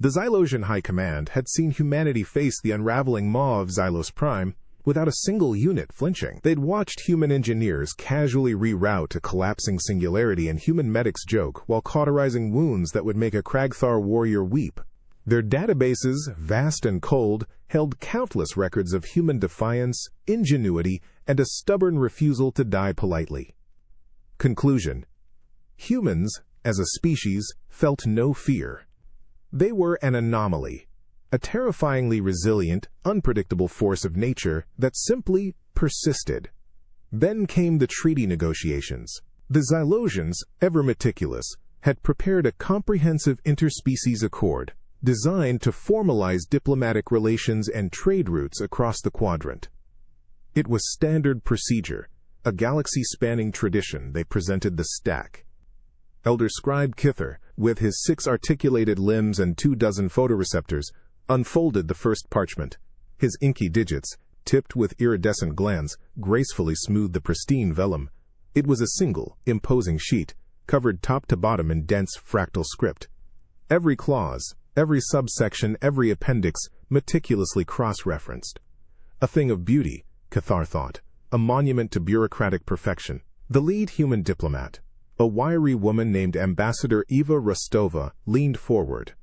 The Xylosian High Command had seen humanity face the unraveling maw of Xylos Prime without a single unit flinching. They'd watched human engineers casually reroute a collapsing singularity and human medics joke while cauterizing wounds that would make a Kragthar warrior weep. Their databases, vast and cold, held countless records of human defiance, ingenuity, and a stubborn refusal to die politely. Conclusion: humans, as a species, felt no fear. They were an anomaly, a terrifyingly resilient, unpredictable force of nature that simply persisted. Then came the treaty negotiations. The Xylosians, ever meticulous, had prepared a comprehensive interspecies accord, designed to formalize diplomatic relations and trade routes across the quadrant. It was standard procedure, a galaxy-spanning tradition. They presented the stack. Elder Scribe Kithar, with his 6 articulated limbs and 24 photoreceptors, unfolded the first parchment. His inky digits, tipped with iridescent glands, gracefully smoothed the pristine vellum. It was a single, imposing sheet, covered top to bottom in dense fractal script. Every clause, every subsection, every appendix, meticulously cross-referenced. A thing of beauty, Kithar thought, a monument to bureaucratic perfection. The lead human diplomat, a wiry woman named Ambassador Eva Rostova, leaned forward.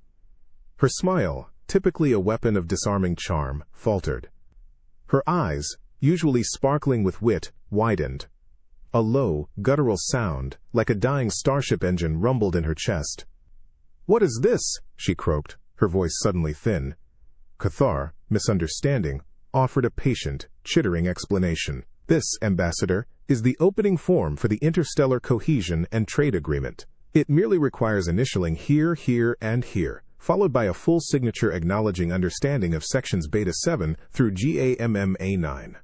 Her smile, typically a weapon of disarming charm, faltered. Her eyes, usually sparkling with wit, widened. A low, guttural sound, like a dying starship engine, rumbled in her chest. "What is this?" she croaked, her voice suddenly thin. Kithar, misunderstanding, offered a patient, chittering explanation. "This, Ambassador, is the opening form for the Interstellar Cohesion and Trade Agreement. It merely requires initialing here, here, and here, followed by a full signature acknowledging understanding of sections Beta 7 through GAMMA 9.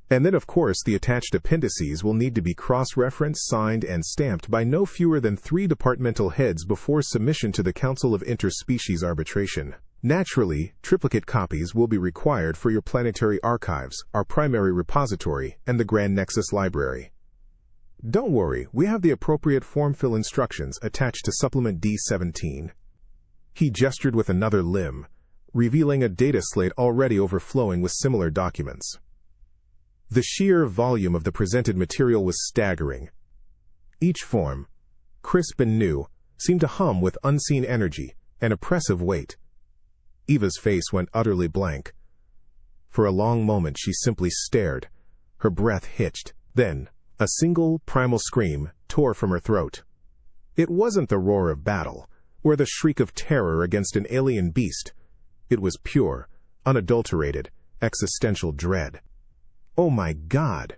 And then, of course, the attached appendices will need to be cross-referenced, signed, and stamped by no fewer than 3 departmental heads before submission to the Council of Interspecies Arbitration. Naturally, triplicate copies will be required for your planetary archives, our primary repository, and the Grand Nexus Library. Don't worry, we have the appropriate form fill instructions attached to Supplement D17. He gestured with another limb, revealing a data slate already overflowing with similar documents. The sheer volume of the presented material was staggering. Each form, crisp and new, seemed to hum with unseen energy, an oppressive weight. Eva's face went utterly blank. For a long moment she simply stared, her breath hitched. Then, a single, primal scream tore from her throat. It wasn't the roar of battle, or the shriek of terror against an alien beast. It was pure, unadulterated, existential dread. "Oh my God!"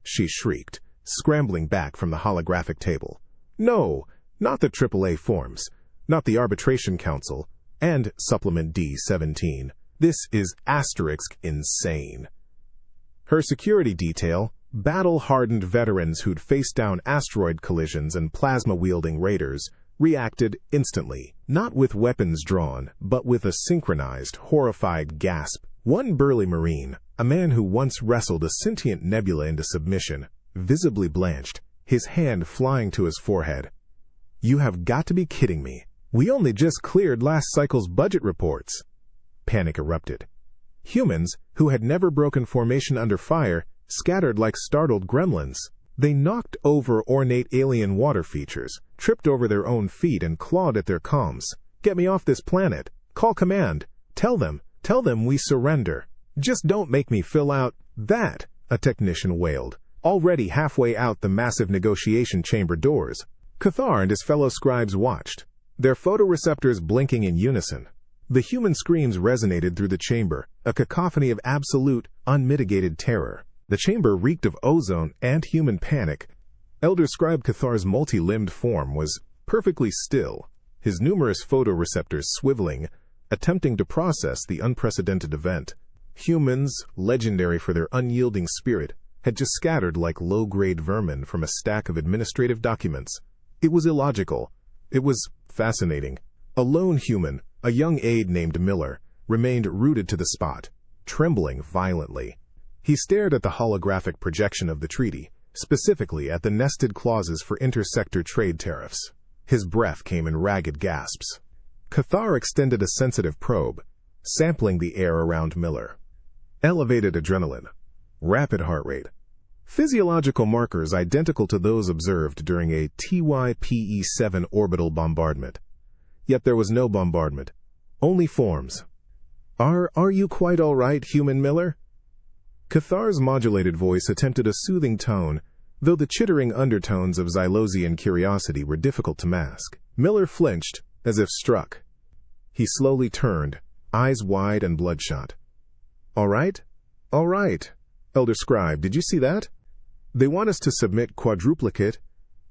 she shrieked, scrambling back from the holographic table. "No, not the AAA forms, not the Arbitration Council, and Supplement D17. This is asterisk insane." Her security detail, battle-hardened veterans who'd faced down asteroid collisions and plasma-wielding raiders, reacted instantly, not with weapons drawn, but with a synchronized, horrified gasp. One burly Marine, a man who once wrestled a sentient nebula into submission, visibly blanched, his hand flying to his forehead. "You have got to be kidding me. We only just cleared last cycle's budget reports." Panic erupted. Humans, who had never broken formation under fire, scattered like startled gremlins. They knocked over ornate alien water features, tripped over their own feet, and clawed at their comms. "Get me off this planet. Call command. Tell them we surrender. Just don't make me fill out that," a technician wailed, already halfway out the massive negotiation chamber doors. Kithar and his fellow scribes watched, their photoreceptors blinking in unison. The human screams resonated through the chamber, a cacophony of absolute, unmitigated terror. The chamber reeked of ozone and human panic. Elder Scribe Kithar's multi-limbed form was perfectly still, his numerous photoreceptors swiveling, attempting to process the unprecedented event. Humans, legendary for their unyielding spirit, had just scattered like low-grade vermin from a stack of administrative documents. It was illogical. It was fascinating. A lone human, a young aide named Miller, remained rooted to the spot, trembling violently. He stared at the holographic projection of the treaty, specifically at the nested clauses for intersector trade tariffs. His breath came in ragged gasps. Cathar extended a sensitive probe, sampling the air around Miller. Elevated adrenaline, rapid heart rate, physiological markers identical to those observed during a TYPE-7 orbital bombardment. Yet there was no bombardment, only forms. Are you quite all right, human Miller? Cathar's modulated voice attempted a soothing tone, though the chittering undertones of Xylosian curiosity were difficult to mask. Miller flinched, as if struck. He slowly turned, eyes wide and bloodshot. All right? All right. Elder Scribe, did you see that? They want us to submit quadruplicate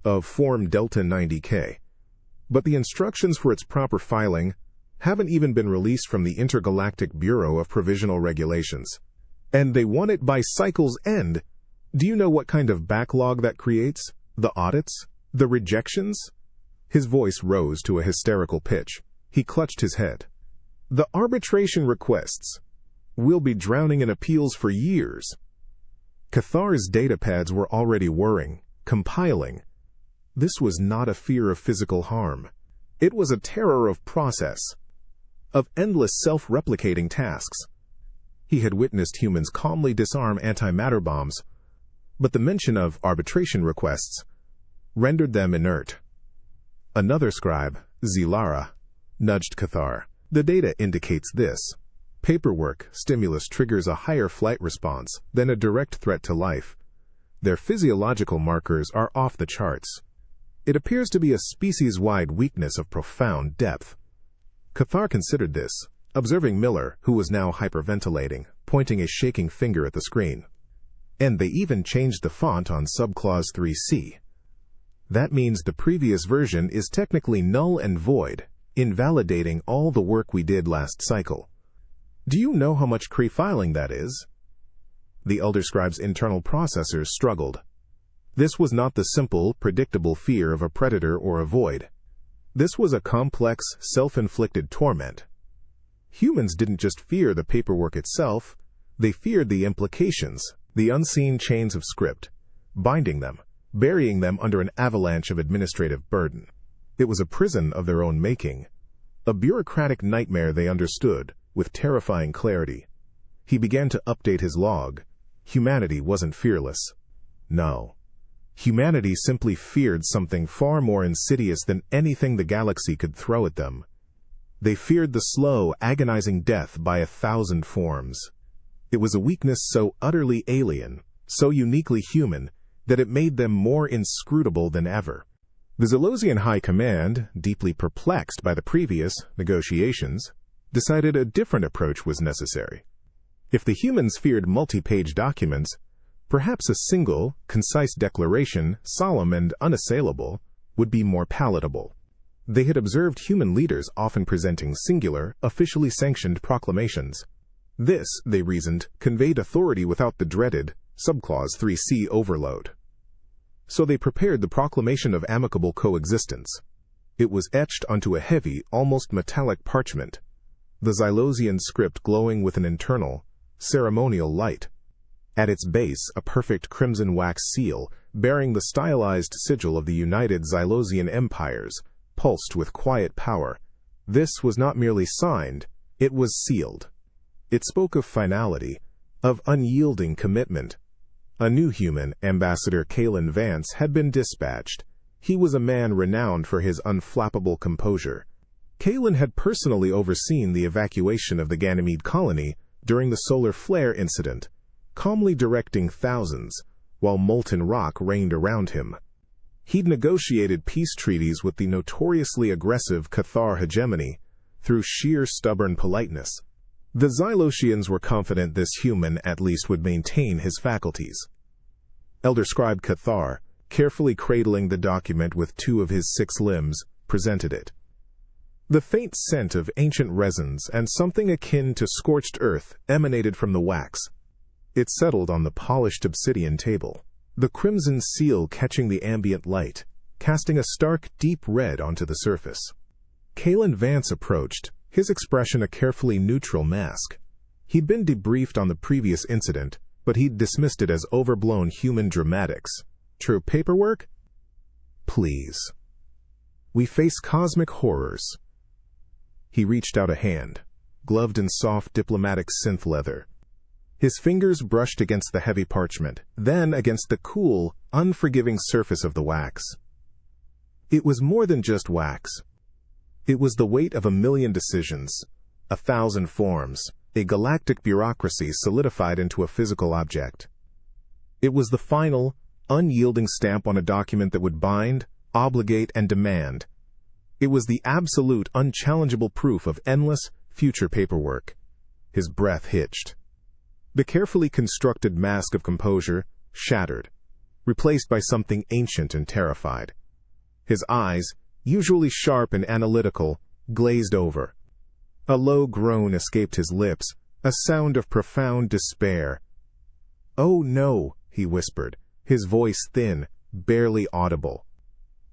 of Form Delta 90K. But the instructions for its proper filing haven't even been released from the Intergalactic Bureau of Provisional Regulations. And they want it by cycle's end. Do you know what kind of backlog that creates? The audits? The rejections? His voice rose to a hysterical pitch. He clutched his head. The arbitration requests. We'll be drowning in appeals for years. Cathar's datapads were already whirring, compiling. This was not a fear of physical harm. It was a terror of process, of endless self-replicating tasks. He had witnessed humans calmly disarm antimatter bombs, but the mention of arbitration requests rendered them inert. Another scribe, Zilara, nudged Cathar. The data indicates this. Paperwork stimulus triggers a higher flight response than a direct threat to life. Their physiological markers are off the charts. It appears to be a species-wide weakness of profound depth. Cathar considered this, observing Miller, who was now hyperventilating, pointing a shaking finger at the screen. And they even changed the font on subclause 3C. That means the previous version is technically null and void, invalidating all the work we did last cycle. Do you know how much pre-filing that is? The Elder Scribe's internal processors struggled. This was not the simple, predictable fear of a predator or a void. This was a complex, self-inflicted torment. Humans didn't just fear the paperwork itself, they feared the implications, the unseen chains of script, binding them, burying them under an avalanche of administrative burden. It was a prison of their own making, a bureaucratic nightmare they understood with terrifying clarity. He began to update his log. Humanity wasn't fearless. No. Humanity simply feared something far more insidious than anything the galaxy could throw at them. They feared the slow, agonizing death by 1,000 forms. It was a weakness so utterly alien, so uniquely human, that it made them more inscrutable than ever. The Xylosian High Command, deeply perplexed by the previous negotiations, decided a different approach was necessary. If the humans feared multi-page documents, perhaps a single, concise declaration, solemn and unassailable, would be more palatable. They had observed human leaders often presenting singular, officially sanctioned proclamations. This, they reasoned, conveyed authority without the dreaded subclause 3C overload. So they prepared the Proclamation of Amicable Coexistence. It was etched onto a heavy, almost metallic parchment, the Xylosian script glowing with an internal, ceremonial light. At its base, a perfect crimson wax seal, bearing the stylized sigil of the United Xylosian Empires, pulsed with quiet power. This was not merely signed, it was sealed. It spoke of finality, of unyielding commitment. A new human, Ambassador Kalen Vance, had been dispatched. He was a man renowned for his unflappable composure. Kalen had personally overseen the evacuation of the Ganymede colony during the solar flare incident, calmly directing thousands, while molten rock rained around him. He'd negotiated peace treaties with the notoriously aggressive Cathar hegemony through sheer stubborn politeness. The Xylosians were confident this human at least would maintain his faculties. Elder Scribe Cathar, carefully cradling the document with 2 of his 6 limbs, presented it. The faint scent of ancient resins and something akin to scorched earth emanated from the wax. It settled on the polished obsidian table, the crimson seal catching the ambient light, casting a stark, deep red onto the surface. Kalen Vance approached, his expression a carefully neutral mask. He'd been debriefed on the previous incident, but he'd dismissed it as overblown human dramatics. True paperwork? Please. We face cosmic horrors. He reached out a hand, gloved in soft diplomatic synth leather. His fingers brushed against the heavy parchment, then against the cool, unforgiving surface of the wax. It was more than just wax. It was the weight of 1,000,000 decisions, 1,000 forms, a galactic bureaucracy solidified into a physical object. It was the final, unyielding stamp on a document that would bind, obligate, and demand. It was the absolute, unchallengeable proof of endless, future paperwork. His breath hitched. The carefully constructed mask of composure shattered, replaced by something ancient and terrified. His eyes, usually sharp and analytical, glazed over. A low groan escaped his lips, a sound of profound despair. "Oh no," he whispered, his voice thin, barely audible.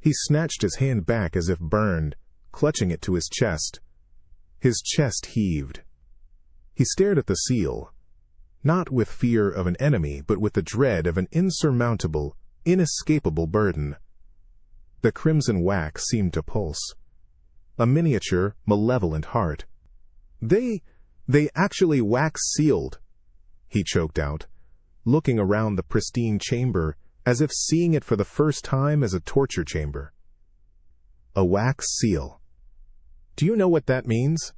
He snatched his hand back as if burned, clutching it to his chest. His chest heaved. He stared at the seal, not with fear of an enemy, but with the dread of an insurmountable, inescapable burden. The crimson wax seemed to pulse. A miniature, malevolent heart. They actually wax-sealed," he choked out, looking around the pristine chamber as if seeing it for the first time as a torture chamber. A wax seal. Do you know what that means?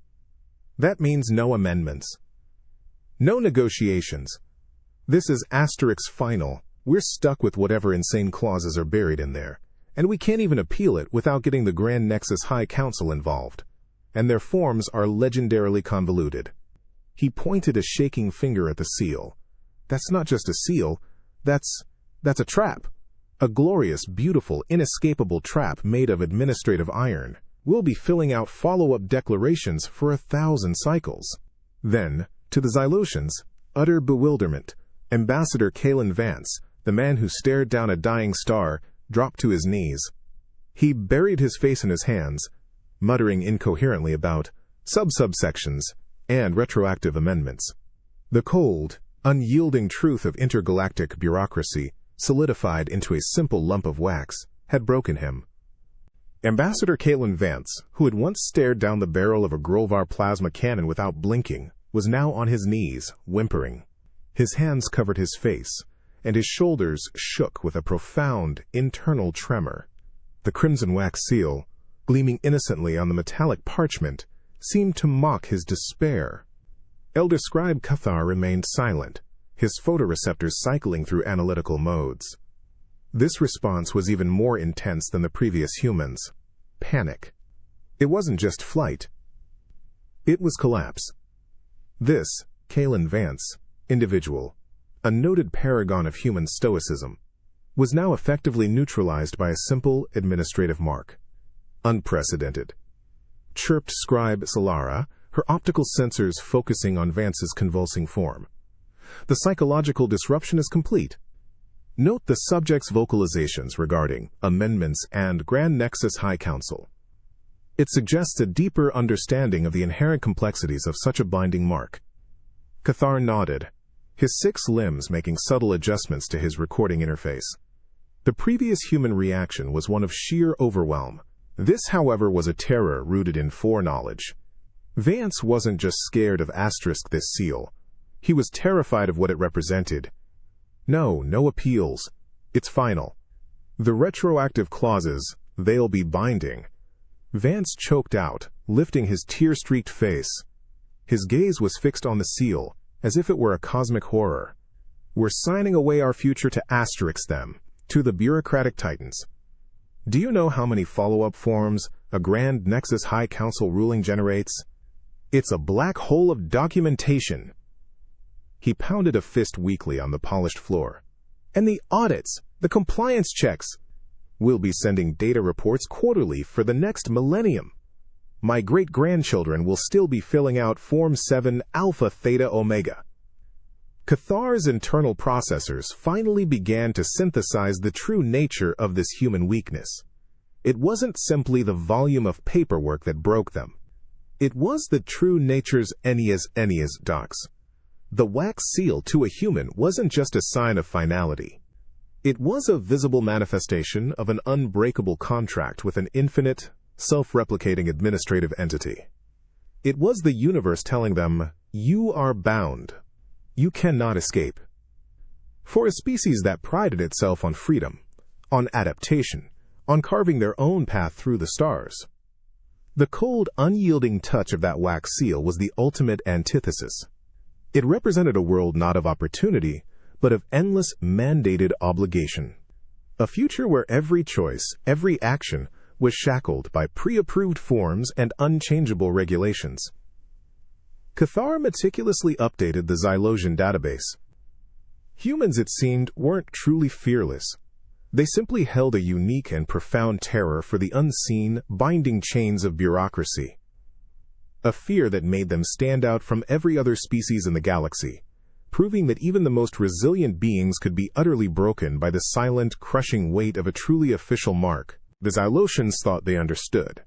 That means no amendments. No negotiations. This is Asterix final. We're stuck with whatever insane clauses are buried in there. And we can't even appeal it without getting the Grand Nexus High Council involved. And their forms are legendarily convoluted. He pointed a shaking finger at the seal. That's not just a seal. That's a trap. A glorious, beautiful, inescapable trap made of administrative iron. We'll be filling out follow-up declarations for 1,000 cycles. Then, to the Xylosians, utter bewilderment. Ambassador Kalen Vance, the man who stared down a dying star, dropped to his knees. He buried his face in his hands, muttering incoherently about subsections and retroactive amendments. The cold, unyielding truth of intergalactic bureaucracy, solidified into a simple lump of wax, had broken him. Ambassador Kalen Vance, who had once stared down the barrel of a Grolvar plasma cannon without blinking, was now on his knees, whimpering. His hands covered his face, and his shoulders shook with a profound, internal tremor. The crimson wax seal, gleaming innocently on the metallic parchment, seemed to mock his despair. Elder Scribe Cathar remained silent, his photoreceptors cycling through analytical modes. This response was even more intense than the previous humans. Panic. It wasn't just flight. It was collapse. This, Kalen Vance, individual, a noted paragon of human stoicism, was now effectively neutralized by a simple administrative mark. Unprecedented. Chirped Scribe Solara, her optical sensors focusing on Vance's convulsing form. The psychological disruption is complete. Note the subject's vocalizations regarding amendments and Grand Nexus High Council. It suggests a deeper understanding of the inherent complexities of such a binding mark. Cathar nodded, his 6 limbs making subtle adjustments to his recording interface. The previous human reaction was one of sheer overwhelm. This, however, was a terror rooted in foreknowledge. Vance wasn't just scared of this seal. He was terrified of what it represented. No appeals. It's final. The retroactive clauses, they'll be binding. Vance choked out, lifting his tear-streaked face. His gaze was fixed on the seal, as if it were a cosmic horror. We're signing away our future to them, to the bureaucratic titans. Do you know how many follow-up forms a Grand Nexus High Council ruling generates? It's a black hole of documentation. He pounded a fist weakly on the polished floor. And the audits, the compliance checks. We'll be sending data reports quarterly for the next millennium. My great-grandchildren will still be filling out Form 7 Alpha Theta Omega. Cathar's internal processors finally began to synthesize the true nature of this human weakness. It wasn't simply the volume of paperwork that broke them. It was the true nature's Ennia's docs. The wax seal to a human wasn't just a sign of finality. It was a visible manifestation of an unbreakable contract with an infinite, self-replicating administrative entity. It was the universe telling them, "You are bound. You cannot escape." For a species that prided itself on freedom, on adaptation, on carving their own path through the stars, the cold, unyielding touch of that wax seal was the ultimate antithesis. It represented a world not of opportunity, but of endless mandated obligation. A future where every choice, every action, was shackled by pre-approved forms and unchangeable regulations. Cathar meticulously updated the Xylosian database. Humans, it seemed, weren't truly fearless. They simply held a unique and profound terror for the unseen, binding chains of bureaucracy. A fear that made them stand out from every other species in the galaxy, proving that even the most resilient beings could be utterly broken by the silent, crushing weight of a truly official mark. The Xylosians thought they understood.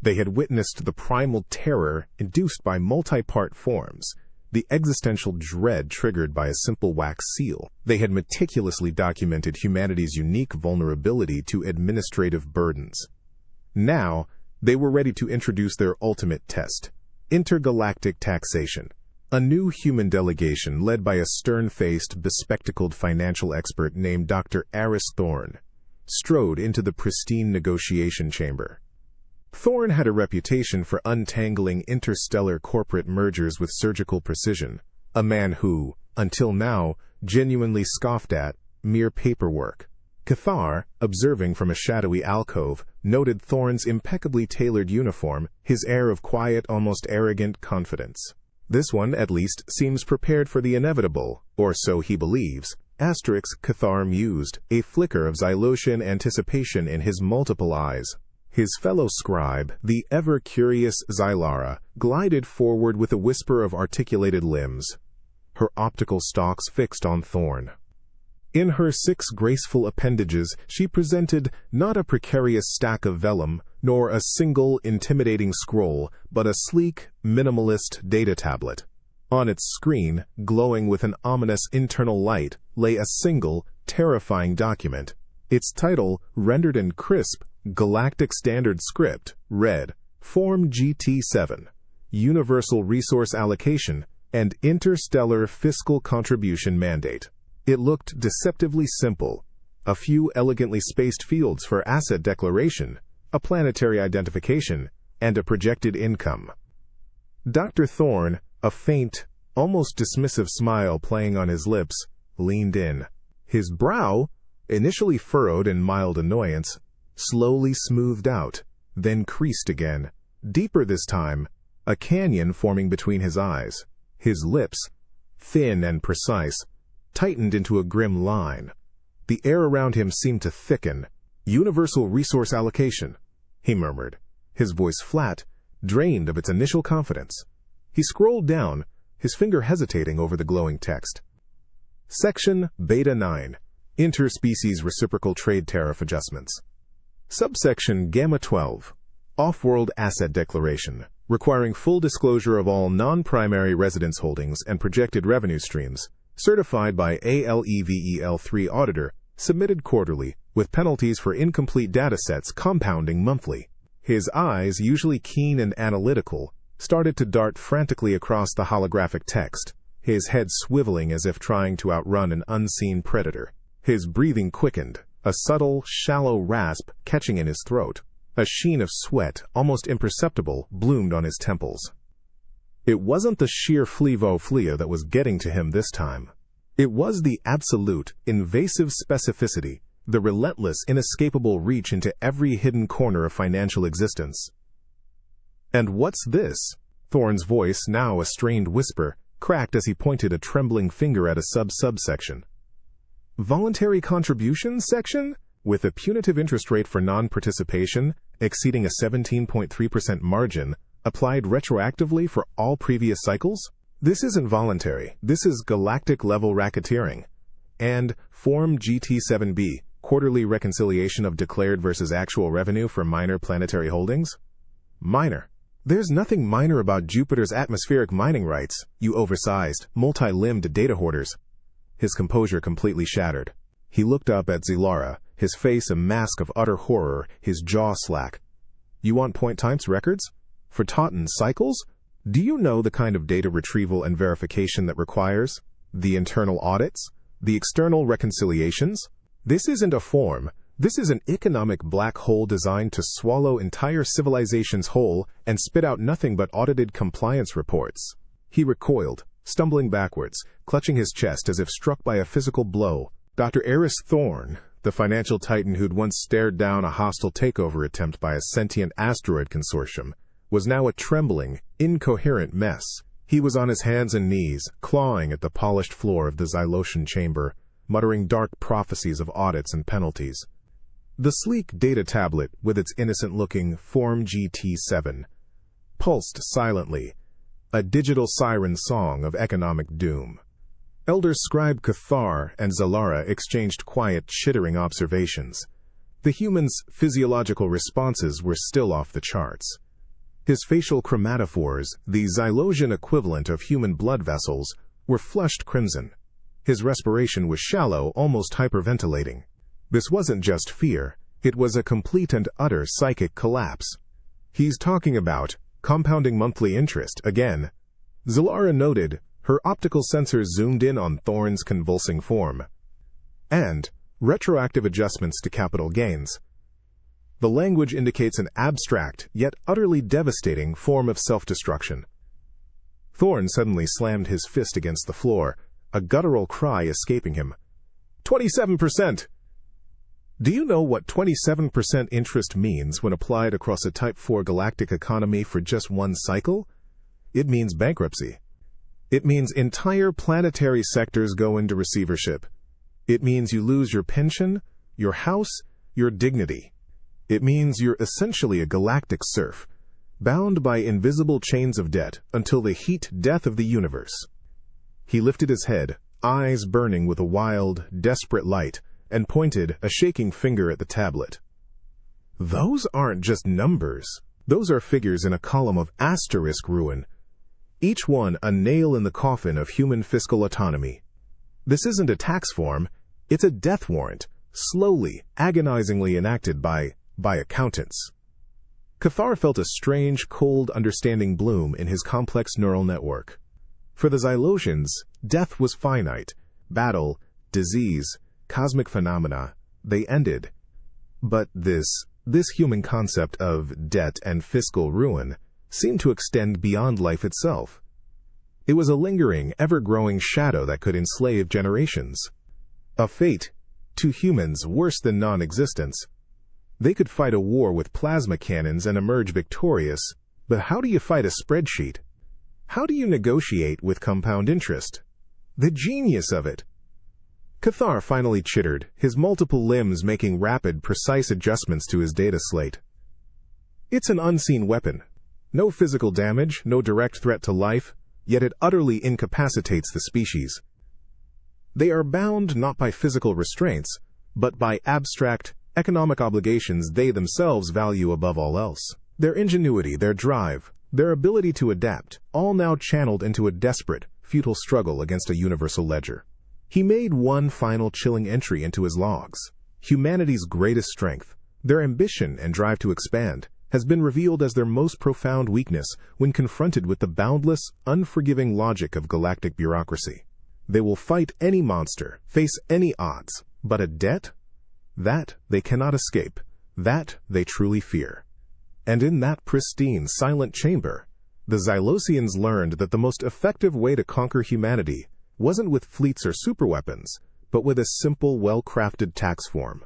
They had witnessed the primal terror induced by multi-part forms, the existential dread triggered by a simple wax seal. They had meticulously documented humanity's unique vulnerability to administrative burdens. Now, they were ready to introduce their ultimate test: intergalactic taxation. A new human delegation led by a stern-faced, bespectacled financial expert named Dr. Aris Thorn strode into the pristine negotiation chamber. Thorn had a reputation for untangling interstellar corporate mergers with surgical precision, a man who, until now, genuinely scoffed at mere paperwork. Cathar, observing from a shadowy alcove, noted Thorn's impeccably tailored uniform, his air of quiet, almost arrogant confidence. This one, at least, seems prepared for the inevitable, or so he believes. Cathar mused, a flicker of Xylosian anticipation in his multiple eyes. His fellow scribe, the ever-curious Xylara, glided forward with a whisper of articulated limbs, her optical stalks fixed on Thorn. In her 6 graceful appendages, she presented not a precarious stack of vellum, nor a single intimidating scroll, but a sleek, minimalist data tablet. On its screen, glowing with an ominous internal light, lay a single, terrifying document. Its title, rendered in crisp, galactic standard script, read, Form GT7, Universal Resource Allocation and Interstellar Fiscal Contribution Mandate. It looked deceptively simple: a few elegantly spaced fields for asset declaration, a planetary identification, and a projected income. Dr. Thorn, a faint, almost dismissive smile playing on his lips, leaned in. His brow, initially furrowed in mild annoyance, slowly smoothed out, then creased again, deeper this time, a canyon forming between his eyes. His lips, thin and precise, tightened into a grim line. The air around him seemed to thicken. "Universal resource allocation," he murmured, his voice flat, drained of its initial confidence. He scrolled down, his finger hesitating over the glowing text. Section Beta 9, Interspecies Reciprocal Trade Tariff Adjustments. Subsection Gamma 12, Off-World Asset Declaration, requiring full disclosure of all non-primary residence holdings and projected revenue streams, certified by ALEVEL3 auditor, submitted quarterly, with penalties for incomplete datasets compounding monthly. His eyes, usually keen and analytical, started to dart frantically across the holographic text, his head swiveling as if trying to outrun an unseen predator. His breathing quickened, a subtle, shallow rasp catching in his throat. A sheen of sweat, almost imperceptible, bloomed on his temples. It wasn't the sheer flea that was getting to him this time. It was the absolute, invasive specificity, the relentless, inescapable reach into every hidden corner of financial existence. "And what's this?" Thorn's voice, now a strained whisper, cracked as he pointed a trembling finger at a subsection. "Voluntary contributions section? With a punitive interest rate for non-participation, exceeding a 17.3% margin, applied retroactively for all previous cycles? This isn't voluntary, this is galactic-level racketeering. And Form GT7B, Quarterly Reconciliation of Declared versus Actual Revenue for Minor Planetary Holdings? Minor. There's nothing minor about Jupiter's atmospheric mining rights, you oversized, multi-limbed data hoarders." His composure completely shattered. He looked up at Xylara, his face a mask of utter horror, his jaw slack. "You want point times records? For Totten cycles? Do you know the kind of data retrieval and verification that requires? The internal audits? The external reconciliations? This isn't a form. This is an economic black hole designed to swallow entire civilizations whole and spit out nothing but audited compliance reports. He recoiled, stumbling backwards, clutching his chest as if struck by a physical blow. Dr. Eris Thorne, the financial titan who'd once stared down a hostile takeover attempt by a sentient asteroid consortium, was now a trembling, incoherent mess. He was on his hands and knees, clawing at the polished floor of the Xylosian chamber, muttering dark prophecies of audits and penalties. The sleek data tablet, with its innocent-looking Form GT7, pulsed silently, a digital siren song of economic doom. Elder Scribe Cathar and Zalara exchanged quiet, chittering observations. The human's physiological responses were still off the charts. His facial chromatophores, the Xylosian equivalent of human blood vessels, were flushed crimson. His respiration was shallow, almost hyperventilating. This wasn't just fear, it was a complete and utter psychic collapse. He's talking about compounding monthly interest again. Zalara noted, her optical sensors zoomed in on Thorne's convulsing form. And retroactive adjustments to capital gains. The language indicates an abstract, yet utterly devastating form of self-destruction. Thorne suddenly slammed his fist against the floor, a guttural cry escaping him. 27%! Do you know what 27% interest means when applied across a Type 4 galactic economy for just one cycle? It means bankruptcy. It means entire planetary sectors go into receivership. It means you lose your pension, your house, your dignity. It means you're essentially a galactic serf, bound by invisible chains of debt until the heat death of the universe. He lifted his head, eyes burning with a wild, desperate light, and pointed a shaking finger at the tablet. Those aren't just numbers. Those are figures in a column of asterisk ruin, each one a nail in the coffin of human fiscal autonomy. This isn't a tax form, it's a death warrant, slowly, agonizingly enacted by accountants. Cathar felt a strange, cold, understanding bloom in his complex neural network. For the Xylosians, death was finite. Battle, disease, cosmic phenomena, they ended. But this human concept of debt and fiscal ruin seemed to extend beyond life itself. It was a lingering, ever-growing shadow that could enslave generations. A fate, to humans, worse than non-existence. They could fight a war with plasma cannons and emerge victorious, but how do you fight a spreadsheet? How do you negotiate with compound interest? The genius of it! Cathar finally chittered, his multiple limbs making rapid, precise adjustments to his data slate. It's an unseen weapon. No physical damage, no direct threat to life, yet it utterly incapacitates the species. They are bound not by physical restraints, but by abstract, economic obligations they themselves value above all else. Their ingenuity, their drive, their ability to adapt, all now channeled into a desperate, futile struggle against a universal ledger. He made one final chilling entry into his logs. Humanity's greatest strength, their ambition and drive to expand, has been revealed as their most profound weakness when confronted with the boundless, unforgiving logic of galactic bureaucracy. They will fight any monster, face any odds, but a debt? That they cannot escape, that they truly fear. And in that pristine, silent chamber, the Xylosians learned that the most effective way to conquer humanity wasn't with fleets or superweapons, but with a simple, well-crafted tax form.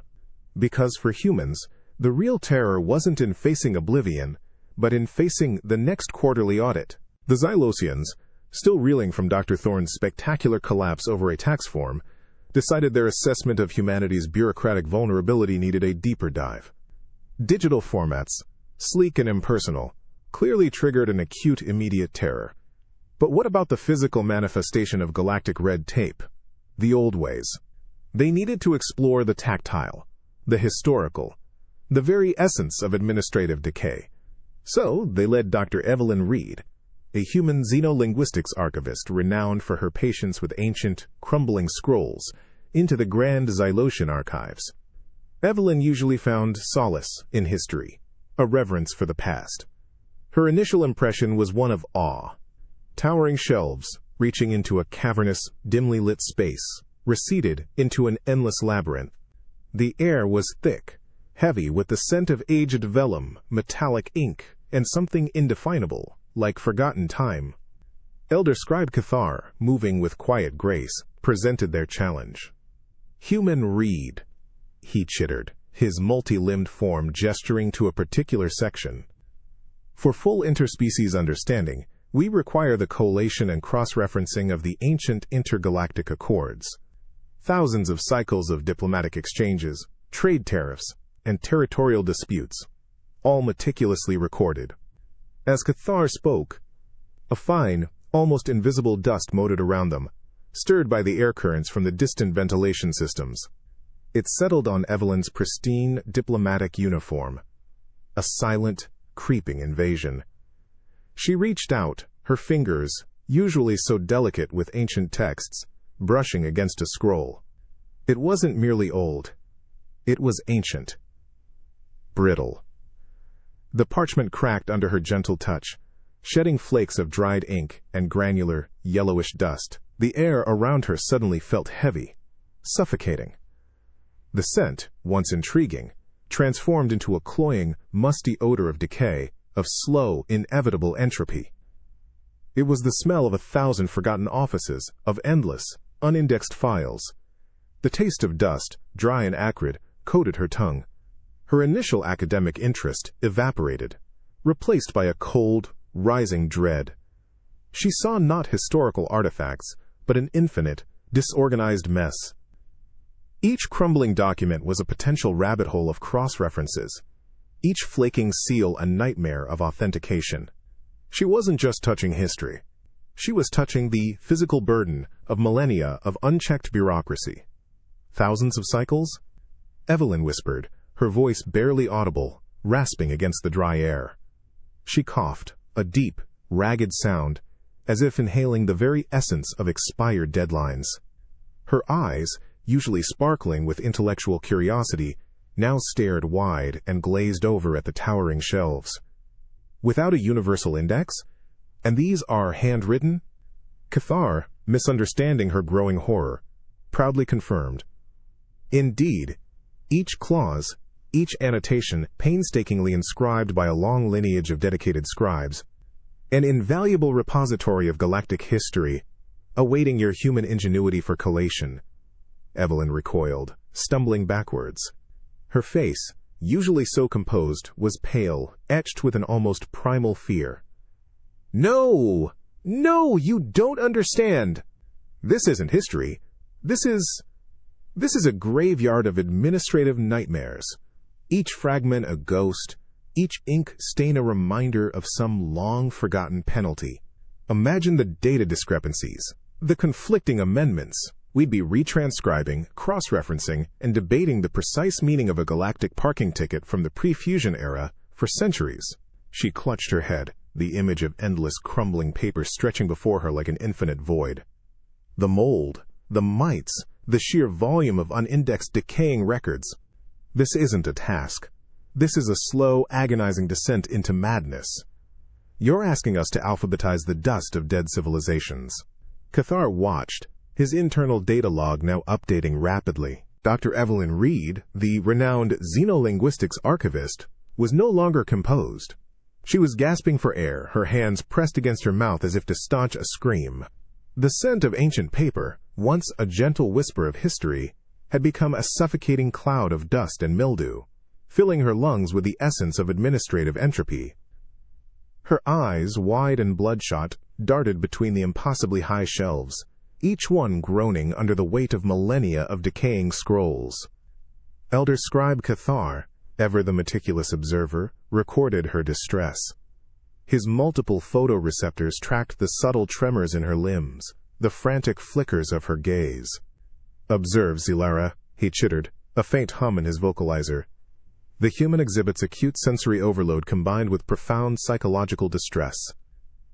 Because for humans, the real terror wasn't in facing oblivion, but in facing the next quarterly audit. The Xylosians, still reeling from Dr. Thorne's spectacular collapse over a tax form, decided their assessment of humanity's bureaucratic vulnerability needed a deeper dive. Digital formats, sleek and impersonal, clearly triggered an acute, immediate terror. But what about the physical manifestation of galactic red tape? The old ways. They needed to explore the tactile, the historical, the very essence of administrative decay. So they led Dr. Evelyn Reed, a human xenolinguistics archivist renowned for her patience with ancient, crumbling scrolls, into the grand Xylosian archives. Evelyn usually found solace in history, a reverence for the past. Her initial impression was one of awe. Towering shelves, reaching into a cavernous, dimly lit space, receded into an endless labyrinth. The air was thick, heavy with the scent of aged vellum, metallic ink, and something indefinable, like forgotten time. Elder Scribe Cathar, moving with quiet grace, presented their challenge. "Human read," he chittered, his multi-limbed form gesturing to a particular section. "For full interspecies understanding, we require the collation and cross-referencing of the ancient intergalactic accords. Thousands of cycles of diplomatic exchanges, trade tariffs, and territorial disputes, all meticulously recorded." As Cathar spoke, a fine, almost invisible dust motored around them, stirred by the air currents from the distant ventilation systems. It settled on Evelyn's pristine diplomatic uniform. A silent, creeping invasion. She reached out, her fingers, usually so delicate with ancient texts, brushing against a scroll. It wasn't merely old. It was ancient. Brittle. The parchment cracked under her gentle touch, shedding flakes of dried ink and granular, yellowish dust. The air around her suddenly felt heavy, suffocating. The scent, once intriguing, transformed into a cloying, musty odor of decay, of slow, inevitable entropy. It was the smell of 1,000 forgotten offices, of endless, unindexed files. The taste of dust, dry and acrid, coated her tongue. Her initial academic interest evaporated, replaced by a cold, rising dread. She saw not historical artifacts, but an infinite, disorganized mess. Each crumbling document was a potential rabbit hole of cross-references, each flaking seal a nightmare of authentication. She wasn't just touching history. She was touching the physical burden of millennia of unchecked bureaucracy. Thousands of cycles? Evelyn whispered, her voice barely audible, rasping against the dry air. She coughed, a deep, ragged sound, as if inhaling the very essence of expired deadlines. Her eyes, usually sparkling with intellectual curiosity, now stared wide and glazed over at the towering shelves. Without a universal index? And these are handwritten? Cathar, misunderstanding her growing horror, proudly confirmed. Indeed, each clause, each annotation painstakingly inscribed by a long lineage of dedicated scribes, an invaluable repository of galactic history, awaiting your human ingenuity for collation. Evelyn recoiled, stumbling backwards. Her face, usually so composed, was pale, etched with an almost primal fear. "No! No, you don't understand! This isn't history. This is a graveyard of administrative nightmares. Each fragment a ghost, each ink stain a reminder of some long-forgotten penalty. Imagine the data discrepancies, the conflicting amendments. We'd be retranscribing, cross-referencing, and debating the precise meaning of a galactic parking ticket from the pre-fusion era for centuries." She clutched her head, the image of endless crumbling paper stretching before her like an infinite void. The mold, the mites, the sheer volume of unindexed decaying records. This isn't a task. This is a slow, agonizing descent into madness. You're asking us to alphabetize the dust of dead civilizations. Cathar watched, his internal data log now updating rapidly. Dr. Evelyn Reed, the renowned xenolinguistics archivist, was no longer composed. She was gasping for air, her hands pressed against her mouth as if to staunch a scream. The scent of ancient paper, once a gentle whisper of history, had become a suffocating cloud of dust and mildew, filling her lungs with the essence of administrative entropy. Her eyes, wide and bloodshot, darted between the impossibly high shelves, each one groaning under the weight of millennia of decaying scrolls. Elder Scribe Cathar, ever the meticulous observer, recorded her distress. His multiple photoreceptors tracked the subtle tremors in her limbs, the frantic flickers of her gaze. "Observe, Zilara," he chittered, a faint hum in his vocalizer. "The human exhibits acute sensory overload combined with profound psychological distress.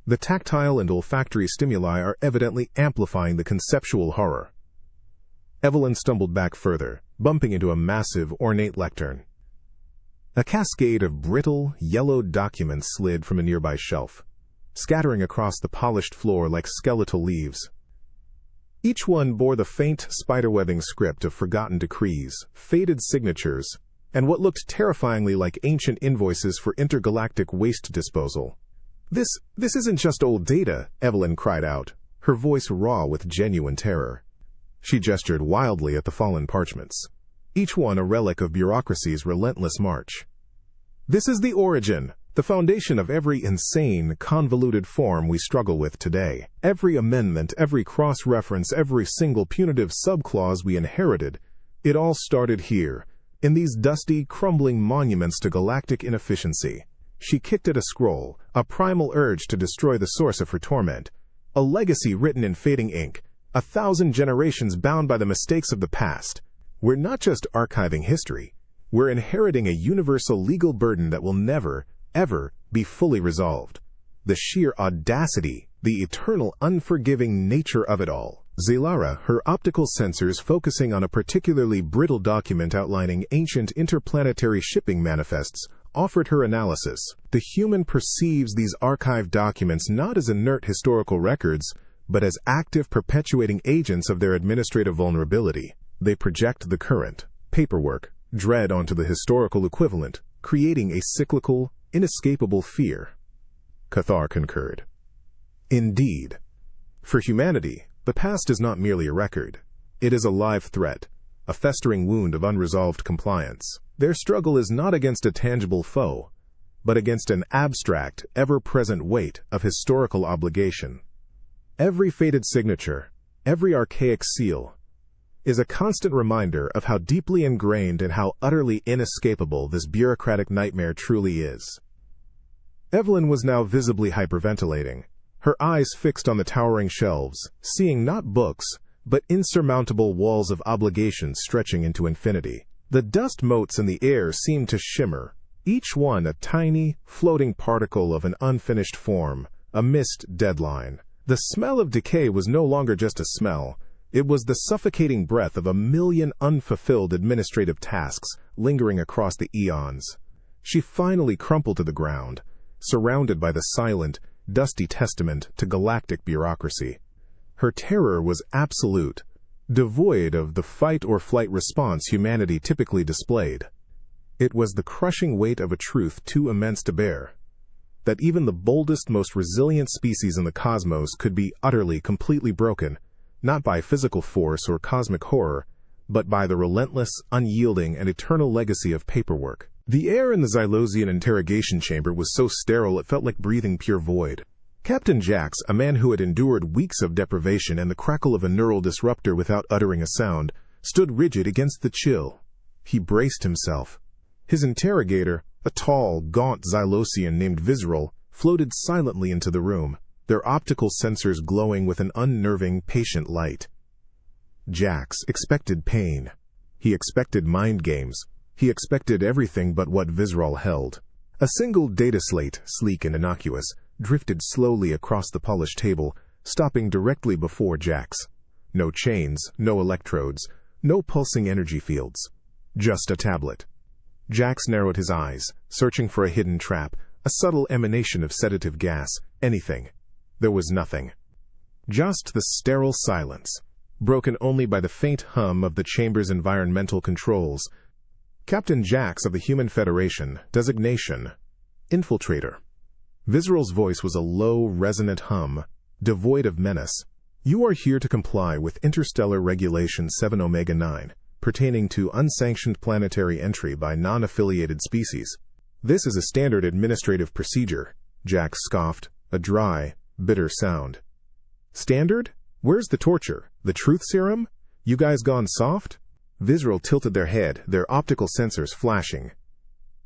The tactile and olfactory stimuli are evidently amplifying the conceptual horror." Evelyn stumbled back further, bumping into a massive, ornate lectern. A cascade of brittle, yellowed documents slid from a nearby shelf, scattering across the polished floor like skeletal leaves. Each one bore the faint, spiderwebbing script of forgotten decrees, faded signatures, and what looked terrifyingly like ancient invoices for intergalactic waste disposal. This isn't just old data," Evelyn cried out, her voice raw with genuine terror. She gestured wildly at the fallen parchments, each one a relic of bureaucracy's relentless march. "This is the origin, the foundation of every insane, convoluted form we struggle with today. Every amendment, every cross-reference, every single punitive subclause we inherited, it all started here, in these dusty, crumbling monuments to galactic inefficiency." She kicked at a scroll, a primal urge to destroy the source of her torment. A legacy written in fading ink, 1,000 generations bound by the mistakes of the past. We're not just archiving history. We're inheriting a universal legal burden that will never, ever be fully resolved. The sheer audacity, the eternal unforgiving nature of it all. Zelara, her optical sensors focusing on a particularly brittle document outlining ancient interplanetary shipping manifests, offered her analysis. The human perceives these archived documents not as inert historical records, but as active perpetuating agents of their administrative vulnerability. They project the current, paperwork, dread onto the historical equivalent, creating a cyclical, inescapable fear. Cathar concurred. Indeed. For humanity, the past is not merely a record. It is a live threat, a festering wound of unresolved compliance. Their struggle is not against a tangible foe, but against an abstract, ever-present weight of historical obligation. Every faded signature, every archaic seal, is a constant reminder of how deeply ingrained and how utterly inescapable this bureaucratic nightmare truly is. Evelyn was now visibly hyperventilating, her eyes fixed on the towering shelves, seeing not books, but insurmountable walls of obligations stretching into infinity. The dust motes in the air seemed to shimmer, each one a tiny, floating particle of an unfinished form, a missed deadline. The smell of decay was no longer just a smell. It was the suffocating breath of 1,000,000 unfulfilled administrative tasks lingering across the eons. She finally crumpled to the ground, surrounded by the silent, dusty testament to galactic bureaucracy. Her terror was absolute, devoid of the fight-or-flight response humanity typically displayed. It was the crushing weight of a truth too immense to bear, that even the boldest, most resilient species in the cosmos could be utterly, completely broken, not by physical force or cosmic horror, but by the relentless, unyielding, and eternal legacy of paperwork. The air in the Xylosian interrogation chamber was so sterile it felt like breathing pure void. Captain Jax, a man who had endured weeks of deprivation and the crackle of a neural disruptor without uttering a sound, stood rigid against the chill. He braced himself. His interrogator, a tall, gaunt Xylosian named Visceral, floated silently into the room, their optical sensors glowing with an unnerving, patient light. Jax expected pain. He expected mind games. He expected everything but what Visceral held. A single data slate, sleek and innocuous, drifted slowly across the polished table, stopping directly before Jax. No chains, no electrodes, no pulsing energy fields. Just a tablet. Jax narrowed his eyes, searching for a hidden trap, a subtle emanation of sedative gas, anything. There was nothing. Just the sterile silence, broken only by the faint hum of the chamber's environmental controls. Captain Jax of the Human Federation, designation, Infiltrator. Visceral's voice was a low, resonant hum, devoid of menace. You are here to comply with Interstellar Regulation 7 Omega 9, pertaining to unsanctioned planetary entry by non-affiliated species. This is a standard administrative procedure, Jax scoffed, a dry, bitter sound. Standard? Where's the torture? The truth serum? You guys gone soft? Visceral tilted their head, their optical sensors flashing.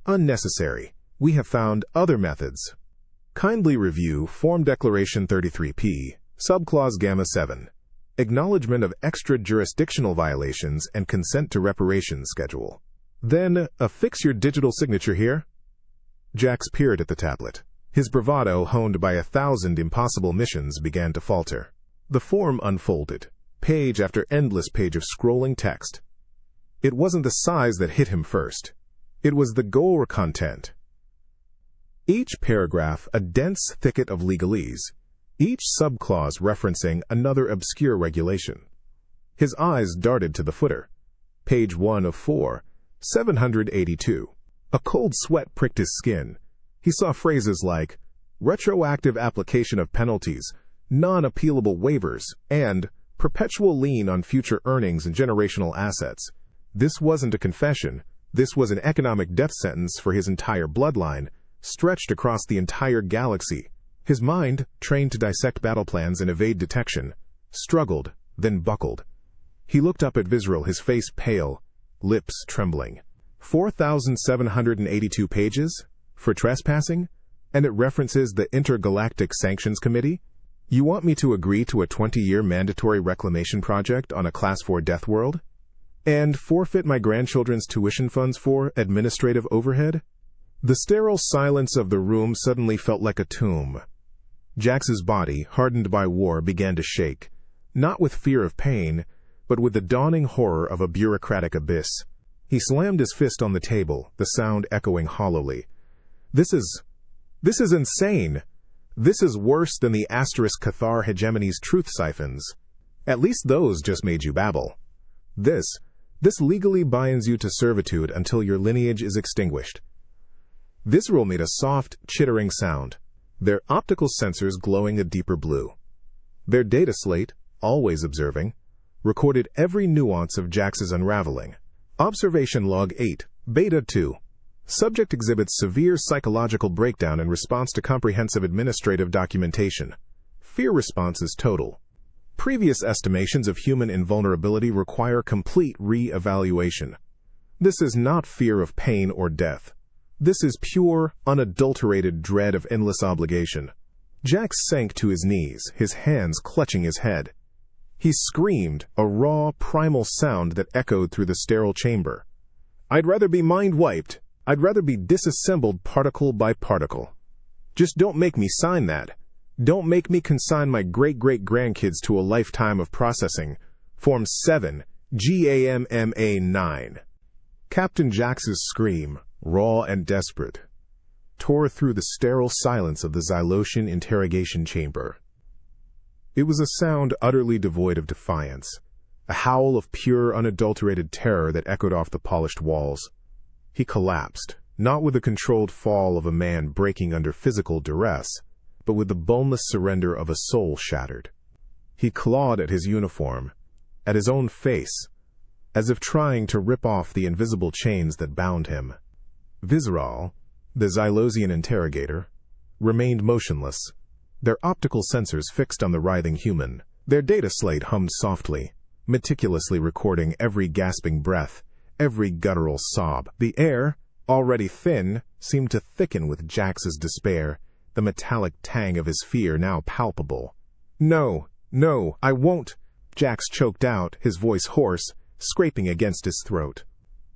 Unnecessary. We have found other methods. Kindly review Form Declaration 33P, Subclause Gamma 7. Acknowledgement of extra-jurisdictional violations and consent to reparations schedule. Then, affix your digital signature here. Jax peered at the tablet. His bravado, honed by 1,000 impossible missions, began to falter. The form unfolded, page after endless page of scrolling text. It wasn't the size that hit him first. It was the goal or content. Each paragraph a dense thicket of legalese, each subclause referencing another obscure regulation. His eyes darted to the footer. Page 1 of 4, 782. A cold sweat pricked his skin. He saw phrases like retroactive application of penalties, non-appealable waivers, and perpetual lien on future earnings and generational assets. This wasn't a confession. This was an economic death sentence for his entire bloodline, stretched across the entire galaxy. His mind, trained to dissect battle plans and evade detection, struggled, then buckled. He looked up at Visceral, his face pale, lips trembling. 4,782 pages? For trespassing? And it references the Intergalactic Sanctions Committee? You want me to agree to a 20-year mandatory reclamation project on a Class 4 death world? And forfeit my grandchildren's tuition funds for administrative overhead? The sterile silence of the room suddenly felt like a tomb. Jax's body, hardened by war, began to shake, not with fear of pain, but with the dawning horror of a bureaucratic abyss. He slammed his fist on the table, the sound echoing hollowly. This is insane. This is worse than the asterisk Cathar hegemony's truth siphons. At least those just made you babble. This legally binds you to servitude until your lineage is extinguished. Visceral made a soft, chittering sound, their optical sensors glowing a deeper blue. Their data slate, always observing, recorded every nuance of Jax's unraveling. Observation Log 8, Beta 2. Subject exhibits severe psychological breakdown in response to comprehensive administrative documentation. Fear response is total. Previous estimations of human invulnerability require complete re-evaluation. This is not fear of pain or death. This is pure, unadulterated dread of endless obligation. Jax sank to his knees, his hands clutching his head. He screamed, a raw, primal sound that echoed through the sterile chamber. I'd rather be mind-wiped. I'd rather be disassembled particle by particle. Just don't make me sign that. Don't make me consign my great-great-grandkids to a lifetime of processing. Form 7, GAMMA 9. Captain Jax's scream, raw and desperate, tore through the sterile silence of the Xylosian interrogation chamber. It was a sound utterly devoid of defiance, a howl of pure, unadulterated terror that echoed off the polished walls. He collapsed, not with the controlled fall of a man breaking under physical duress, but with the boneless surrender of a soul shattered. He clawed at his uniform, at his own face, as if trying to rip off the invisible chains that bound him. Visceral, the Xylosian interrogator, remained motionless, their optical sensors fixed on the writhing human. Their data slate hummed softly, meticulously recording every gasping breath, every guttural sob. The air, already thin, seemed to thicken with Jax's despair, the metallic tang of his fear now palpable. No, I won't, Jax choked out, his voice hoarse, scraping against his throat.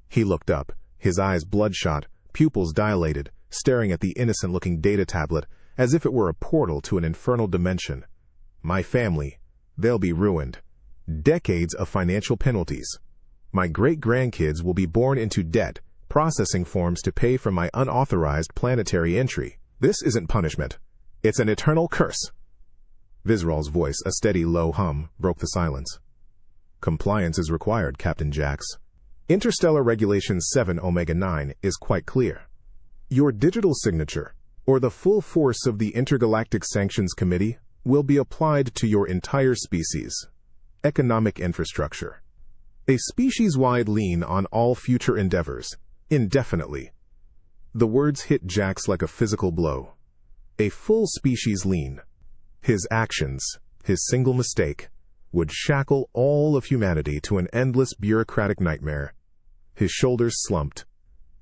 He looked up, his eyes bloodshot, pupils dilated, staring at the innocent-looking data tablet, as if it were a portal to an infernal dimension. My family, they'll be ruined. Decades of financial penalties. My great-grandkids will be born into debt, processing forms to pay for my unauthorized planetary entry. This isn't punishment. It's an eternal curse. Visceral's voice, a steady low hum, broke the silence. Compliance is required, Captain Jax. Interstellar Regulation 7 Omega 9 is quite clear. Your digital signature, or the full force of the Intergalactic Sanctions Committee, will be applied to your entire species. Economic infrastructure. A species-wide lien on all future endeavors, indefinitely. The words hit Jax like a physical blow. A full species lien. His actions, his single mistake, would shackle all of humanity to an endless bureaucratic nightmare. His shoulders slumped.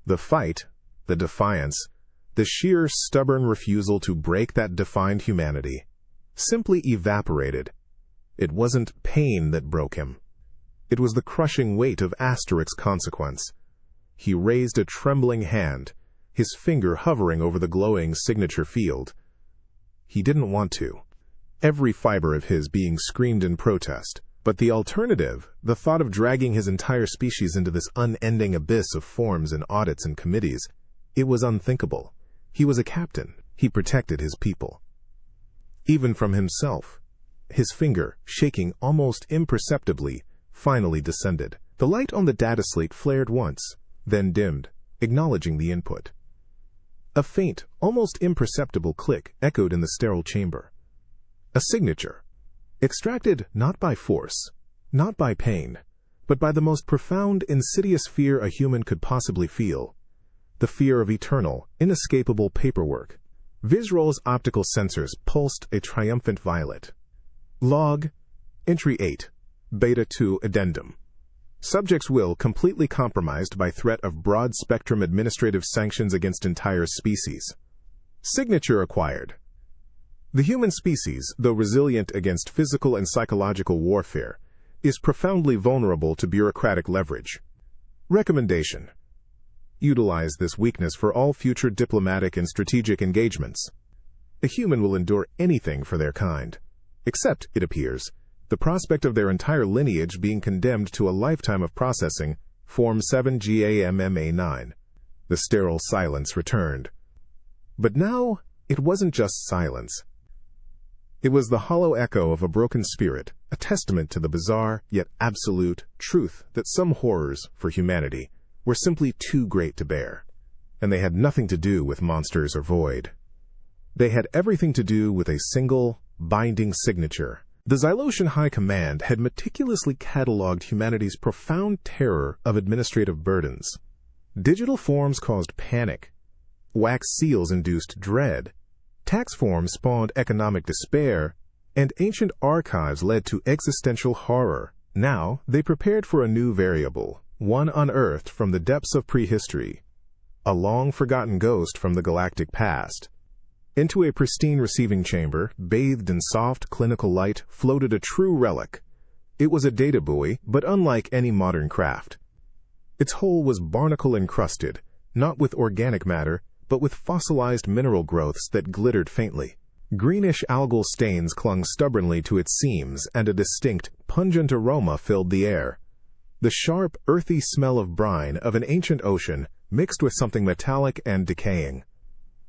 The fight, the defiance, the sheer stubborn refusal to break that defined humanity, simply evaporated. It wasn't pain that broke him. It was the crushing weight of Asterix's consequence. He raised a trembling hand, his finger hovering over the glowing signature field. He didn't want to. Every fiber of his being screamed in protest, But the alternative, the thought of dragging his entire species into this unending abyss of forms and audits and committees, it was unthinkable. He was a captain. He protected his people. Even from himself. His finger, shaking almost imperceptibly, finally descended. The light on the data slate flared once, then dimmed, acknowledging the input. A faint, almost imperceptible click echoed in the sterile chamber. A signature. Extracted not by force, not by pain, but by the most profound, insidious fear a human could possibly feel. The fear of eternal, inescapable paperwork. Visrol's optical sensors pulsed a triumphant violet. Log, Entry 8, Beta 2 Addendum. Subject's will completely compromised by threat of broad-spectrum administrative sanctions against entire species. Signature acquired. The human species, though resilient against physical and psychological warfare, is profoundly vulnerable to bureaucratic leverage. Recommendation. Utilize this weakness for all future diplomatic and strategic engagements. A human will endure anything for their kind, except, it appears, the prospect of their entire lineage being condemned to a lifetime of processing, Form 7 GAMMA9. The sterile silence returned. But now, it wasn't just silence. It was the hollow echo of a broken spirit, a testament to the bizarre, yet absolute, truth that some horrors, for humanity, were simply too great to bear. And they had nothing to do with monsters or void. They had everything to do with a single, binding signature. The Xylosian High Command had meticulously catalogued humanity's profound terror of administrative burdens. Digital forms caused panic. Wax seals induced dread. Tax forms spawned economic despair. And ancient archives led to existential horror. Now, they prepared for a new variable, one unearthed from the depths of prehistory. A long-forgotten ghost from the galactic past. Into a pristine receiving chamber, bathed in soft, clinical light, floated a true relic. It was a data buoy, but unlike any modern craft. Its hull was barnacle-encrusted, not with organic matter, but with fossilized mineral growths that glittered faintly. Greenish algal stains clung stubbornly to its seams, and a distinct, pungent aroma filled the air. The sharp, earthy smell of brine of an ancient ocean mixed with something metallic and decaying.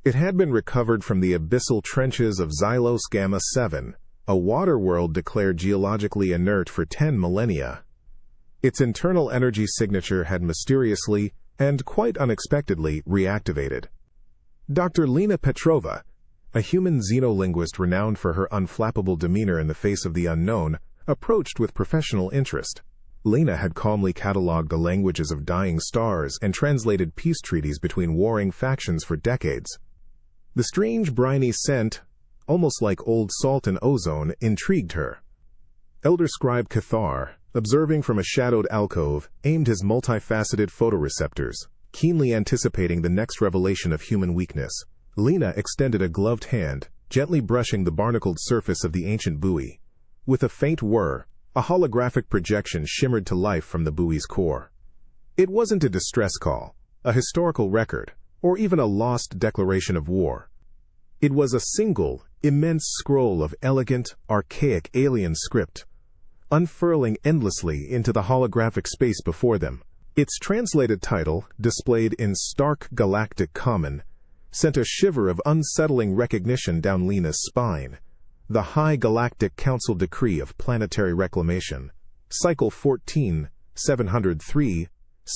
It had been recovered from the abyssal trenches of Xylos Gamma 7, a water world declared geologically inert for 10 millennia. Its internal energy signature had mysteriously, and quite unexpectedly, reactivated. Dr. Lena Petrova, a human xenolinguist renowned for her unflappable demeanor in the face of the unknown, approached with professional interest. Lena had calmly catalogued the languages of dying stars and translated peace treaties between warring factions for decades. The strange briny scent, almost like old salt and ozone, intrigued her. Elder Scribe Cathar, observing from a shadowed alcove, aimed his multifaceted photoreceptors, keenly anticipating the next revelation of human weakness. Lena extended a gloved hand, gently brushing the barnacled surface of the ancient buoy. With a faint whir, a holographic projection shimmered to life from the buoy's core. It wasn't a distress call, a historical record, or even a lost declaration of war. It was a single, immense scroll of elegant, archaic alien script, unfurling endlessly into the holographic space before them. Its translated title, displayed in stark galactic common, sent a shiver of unsettling recognition down Lena's spine. The High Galactic Council Decree of Planetary Reclamation, Cycle 14, 703,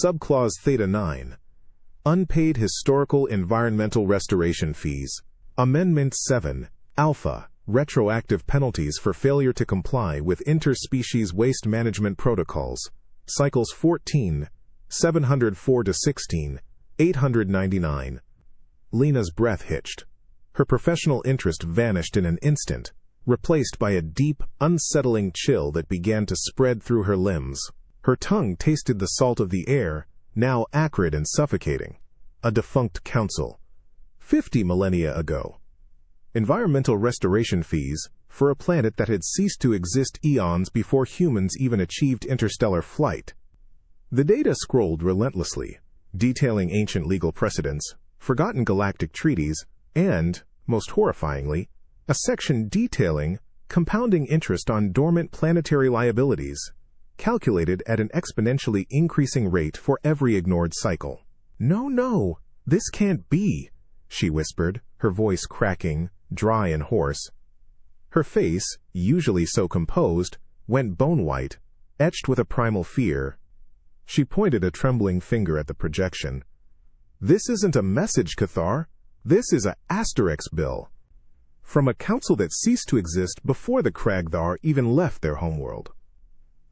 Subclause Theta 9. Unpaid Historical Environmental Restoration Fees. Amendment 7, Alpha, Retroactive Penalties for Failure to Comply with Interspecies Waste Management Protocols. Cycles 14, 704-16, 899. Lena's breath hitched. Her professional interest vanished in an instant, replaced by a deep, unsettling chill that began to spread through her limbs. Her tongue tasted the salt of the air, now acrid and suffocating. A defunct council. 50 millennia ago. Environmental restoration fees for a planet that had ceased to exist eons before humans even achieved interstellar flight. The data scrolled relentlessly, detailing ancient legal precedents, forgotten galactic treaties, and, most horrifyingly, a section detailing compounding interest on dormant planetary liabilities, calculated at an exponentially increasing rate for every ignored cycle. "No, no, this can't be," she whispered, her voice cracking, dry and hoarse. Her face, usually so composed, went bone-white, etched with a primal fear. She pointed a trembling finger at the projection. "This isn't a message, Cathar. This is a Asterix bill. From a council that ceased to exist before the Kragthar even left their homeworld.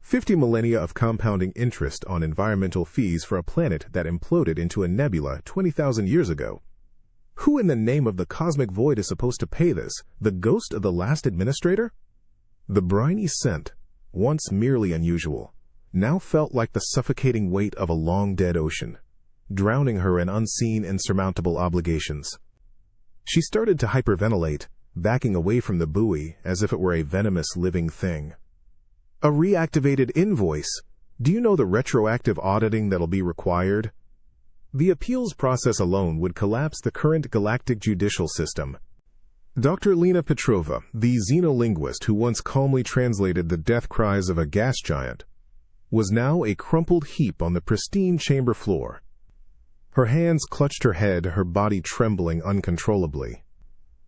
50 millennia of compounding interest on environmental fees for a planet that imploded into a nebula 20,000 years ago. Who in the name of the cosmic void is supposed to pay this? The ghost of the last administrator?" The briny scent, once merely unusual, now felt like the suffocating weight of a long-dead ocean, drowning her in unseen, insurmountable obligations. She started to hyperventilate, backing away from the buoy as if it were a venomous living thing. "A reactivated invoice. Do you know the retroactive auditing that'll be required? The appeals process alone would collapse the current galactic judicial system." Dr. Lena Petrova, the xenolinguist who once calmly translated the death cries of a gas giant, was now a crumpled heap on the pristine chamber floor. Her hands clutched her head, her body trembling uncontrollably.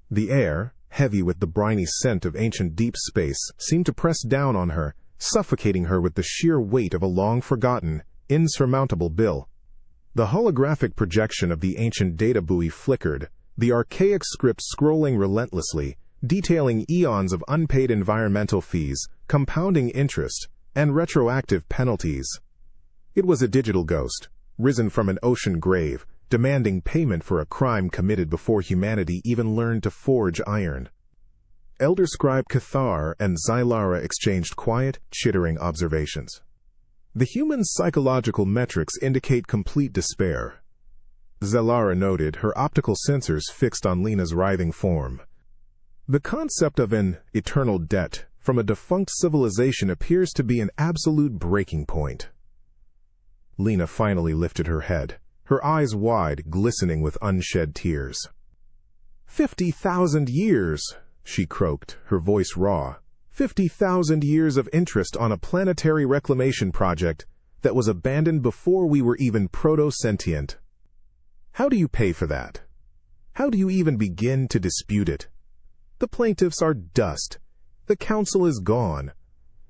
The air, heavy with the briny scent of ancient deep space, seemed to press down on her, suffocating her with the sheer weight of a long-forgotten, insurmountable bill. The holographic projection of the ancient data buoy flickered, the archaic script scrolling relentlessly, detailing eons of unpaid environmental fees, compounding interest, and retroactive penalties. It was a digital ghost, risen from an ocean grave, demanding payment for a crime committed before humanity even learned to forge iron. Elder Scribe Cathar and Xylara exchanged quiet, chittering observations. The human psychological metrics indicate complete despair. Xylara noted, her optical sensors fixed on Lena's writhing form. The concept of an eternal debt from a defunct civilization appears to be an absolute breaking point. Lena finally lifted her head, her eyes wide, glistening with unshed tears. 50,000 years, she croaked, her voice raw. 50,000 years of interest on a planetary reclamation project that was abandoned before we were even proto-sentient. How do you pay for that? How do you even begin to dispute it? The plaintiffs are dust. The council is gone.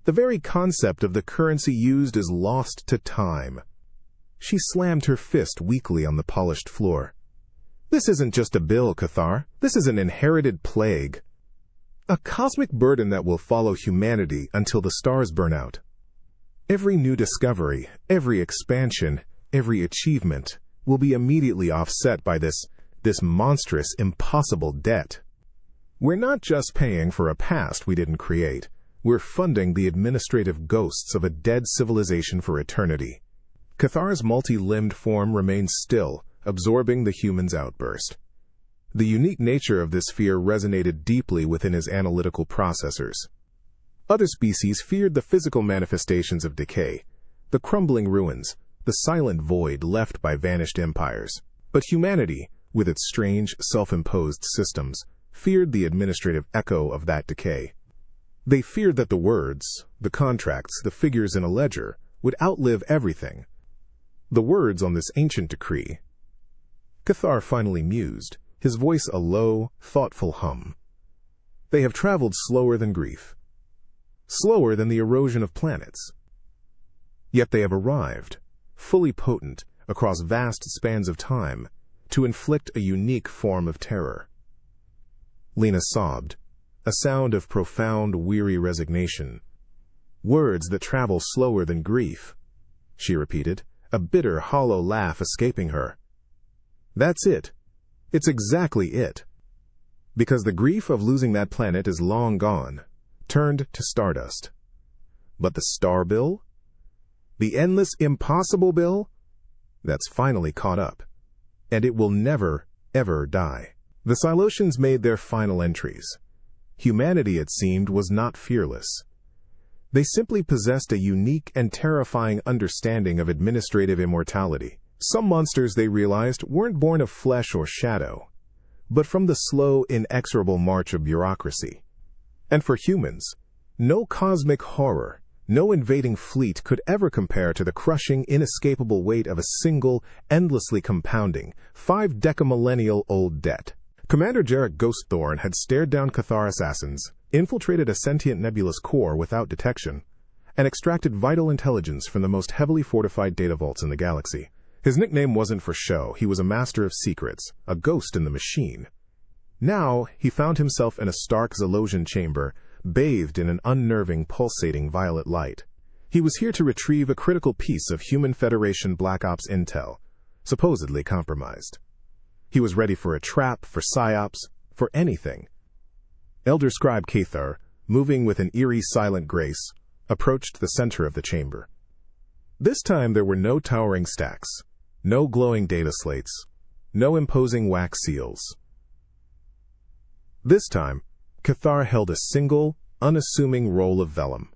The very concept of the currency used is lost to time. She slammed her fist weakly on the polished floor. This isn't just a bill, Cathar. This is an inherited plague. A cosmic burden that will follow humanity until the stars burn out. Every new discovery, every expansion, every achievement will be immediately offset by this monstrous, impossible debt. We're not just paying for a past we didn't create. We're funding the administrative ghosts of a dead civilization for eternity. Cathar's multi-limbed form remained still, absorbing the human's outburst. The unique nature of this fear resonated deeply within his analytical processors. Other species feared the physical manifestations of decay, the crumbling ruins, the silent void left by vanished empires. But humanity, with its strange, self-imposed systems, feared the administrative echo of that decay. They feared that the words, the contracts, the figures in a ledger would outlive everything. The words on this ancient decree. Cathar finally mused, his voice a low, thoughtful hum. They have traveled slower than grief, slower than the erosion of planets. Yet they have arrived, fully potent, across vast spans of time, to inflict a unique form of terror. Lena sobbed, a sound of profound, weary resignation. Words that travel slower than grief, she repeated, a bitter, hollow laugh escaping her. That's it. It's exactly it. Because the grief of losing that planet is long gone, turned to stardust. But the star bill? The endless, impossible bill? That's finally caught up. And it will never, ever die. The Silosians made their final entries. Humanity, it seemed, was not fearless. They simply possessed a unique and terrifying understanding of administrative immortality. Some monsters, they realized, weren't born of flesh or shadow, but from the slow, inexorable march of bureaucracy. And for humans, no cosmic horror, no invading fleet could ever compare to the crushing, inescapable weight of a single, endlessly compounding, 5-decamillennial-old debt. Commander Jarek Ghost Thorn had stared down Cathar assassins, infiltrated a sentient nebulous core without detection, and extracted vital intelligence from the most heavily fortified data vaults in the galaxy. His nickname wasn't for show. He was a master of secrets, a ghost in the machine. Now, he found himself in a stark Zalosian chamber, bathed in an unnerving, pulsating violet light. He was here to retrieve a critical piece of Human Federation Black Ops intel, supposedly compromised. He was ready for a trap, for psyops, for anything. Elder Scribe Cathar, moving with an eerie, silent grace, approached the center of the chamber. This time there were no towering stacks, no glowing data slates, no imposing wax seals. This time, Cathar held a single, unassuming roll of vellum.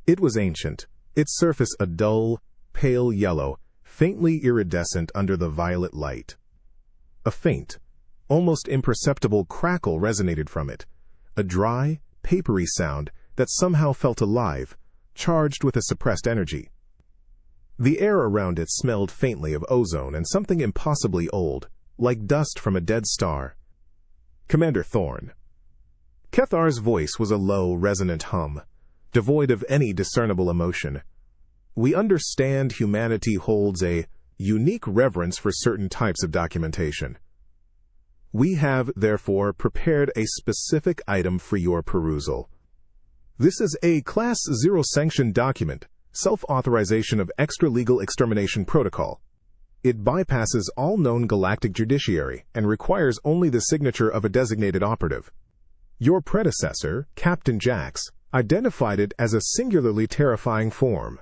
It was ancient, its surface a dull, pale yellow, faintly iridescent under the violet light. A faint, almost imperceptible crackle resonated from it, a dry, papery sound that somehow felt alive, charged with a suppressed energy. The air around it smelled faintly of ozone and something impossibly old, like dust from a dead star. Commander Thorn. Cathar's voice was a low, resonant hum, devoid of any discernible emotion. We understand humanity holds a unique reverence for certain types of documentation. We have, therefore, prepared a specific item for your perusal. This is a Class 0 sanctioned document, Self-Authorization of Extra-Legal Extermination Protocol. It bypasses all known galactic judiciary and requires only the signature of a designated operative. Your predecessor, Captain Jax, identified it as a singularly terrifying form.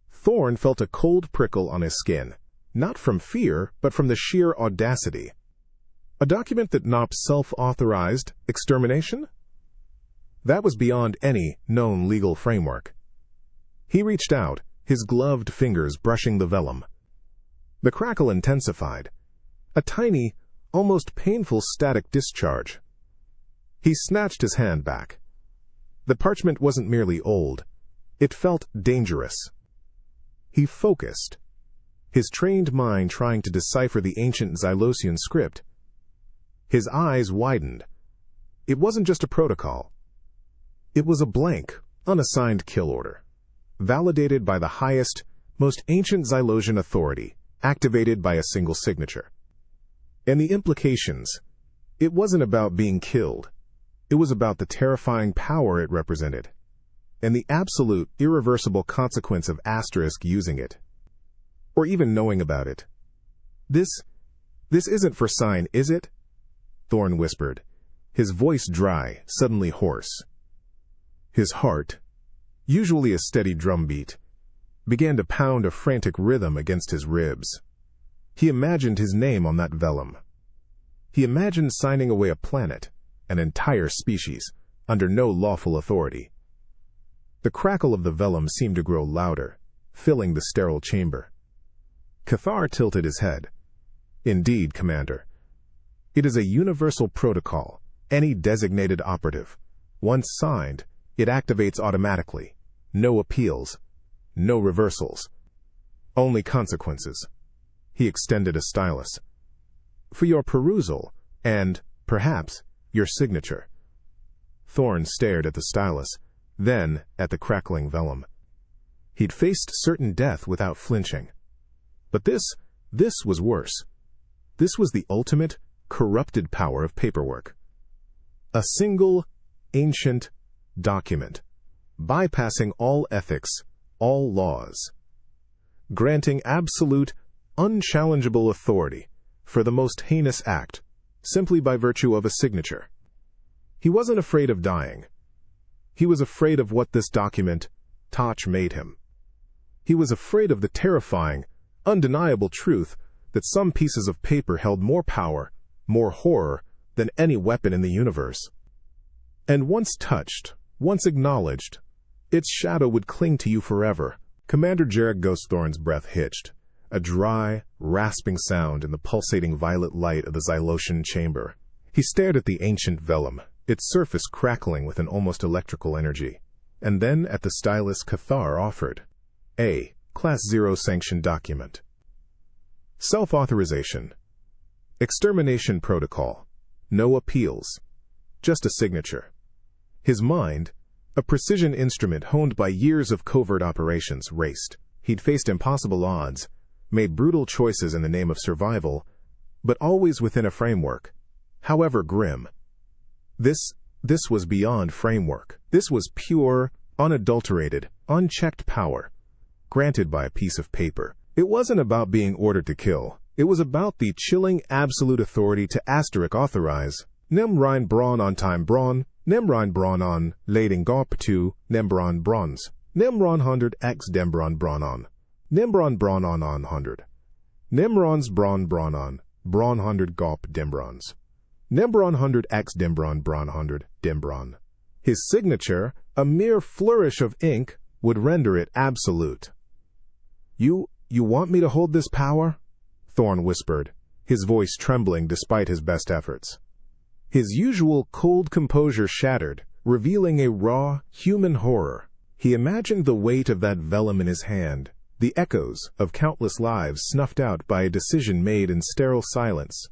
Thorn felt a cold prickle on his skin, not from fear, but from the sheer audacity. A document that knopped self-authorized extermination? That was beyond any known legal framework. He reached out, his gloved fingers brushing the vellum. The crackle intensified. A tiny, almost painful static discharge. He snatched his hand back. The parchment wasn't merely old. It felt dangerous. He focused, his trained mind trying to decipher the ancient Zylosian script. His eyes widened. It wasn't just a protocol. It was a blank, unassigned kill order, validated by the highest, most ancient Zylosian authority, activated by a single signature. And the implications, it wasn't about being killed. It was about the terrifying power it represented, and the absolute, irreversible consequence of Asterisk using it, or even knowing about it. This isn't for sign, is it? Thorn whispered, his voice dry, suddenly hoarse. His heart, usually a steady drumbeat, began to pound a frantic rhythm against his ribs. He imagined his name on that vellum. He imagined signing away a planet, an entire species, under no lawful authority. The crackle of the vellum seemed to grow louder, filling the sterile chamber. Cathar tilted his head. Indeed, Commander. It is a universal protocol, any designated operative. Once signed, it activates automatically. No appeals, no reversals. Only consequences. He extended a stylus. For your perusal, and, perhaps, your signature. Thorn stared at the stylus, then at the crackling vellum. He'd faced certain death without flinching. But this was worse. This was the ultimate, corrupted power of paperwork. A single, ancient document, bypassing all ethics, all laws, granting absolute, unchallengeable authority for the most heinous act, simply by virtue of a signature. He wasn't afraid of dying. He was afraid of what this document, Toch, made him. He was afraid of the terrifying, undeniable truth that some pieces of paper held more power, more horror, than any weapon in the universe. And once touched, once acknowledged, its shadow would cling to you forever. Commander Jarek Ghostthorn's breath hitched, a dry, rasping sound in the pulsating violet light of the Zylosian chamber. He stared at the ancient vellum, its surface crackling with an almost electrical energy. And then, at the stylus Cathar offered, a Class 0 sanctioned document. Self-authorization. Extermination protocol. No appeals. Just a signature. His mind, a precision instrument honed by years of covert operations, raced. He'd faced impossible odds, made brutal choices in the name of survival, but always within a framework, however grim. This was beyond framework. This was pure, unadulterated, unchecked power, granted by a piece of paper. It wasn't about being ordered to kill. It was about the chilling absolute authority to authorize. Nemrein braun on time braun, Nemrein braun on, lading gop to, Nembron bronze. Nemron 100 x Dembron braun on. Nembron braun on 100. Nemrons braun on, braun 100 gop Dembrons. Nembron 100 x Dembron braun 100, Dembron. His signature, a mere flourish of ink, would render it absolute. You want me to hold this power? Thorn whispered, his voice trembling despite his best efforts. His usual cold composure shattered, revealing a raw, human horror. He imagined the weight of that vellum in his hand, the echoes of countless lives snuffed out by a decision made in sterile silence.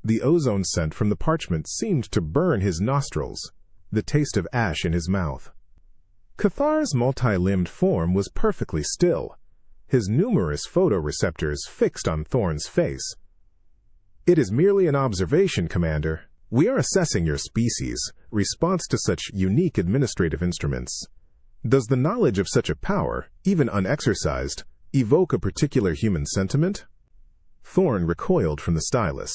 The ozone scent from the parchment seemed to burn his nostrils, the taste of ash in his mouth. Cathar's multi-limbed form was perfectly still, his numerous photoreceptors fixed on Thorn's face. It is merely an observation, Commander. We are assessing your species' response to such unique administrative instruments. Does the knowledge of such a power, even unexercised, evoke a particular human sentiment? Thorn recoiled from the stylus.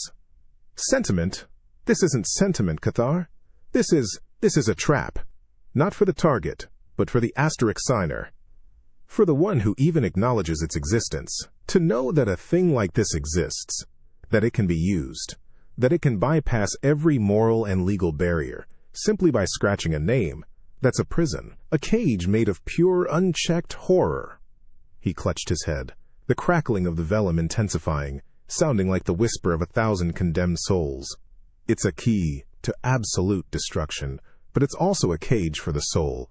Sentiment? This isn't sentiment, Cathar. This is a trap. Not for the target, but for the asterisk signer. For the one who even acknowledges its existence. To know that a thing like this exists, that it can be used, that it can bypass every moral and legal barrier, simply by scratching a name, that's a prison, a cage made of pure, unchecked horror. He clutched his head, the crackling of the vellum intensifying, sounding like the whisper of 1,000 condemned souls. It's a key to absolute destruction, but it's also a cage for the soul.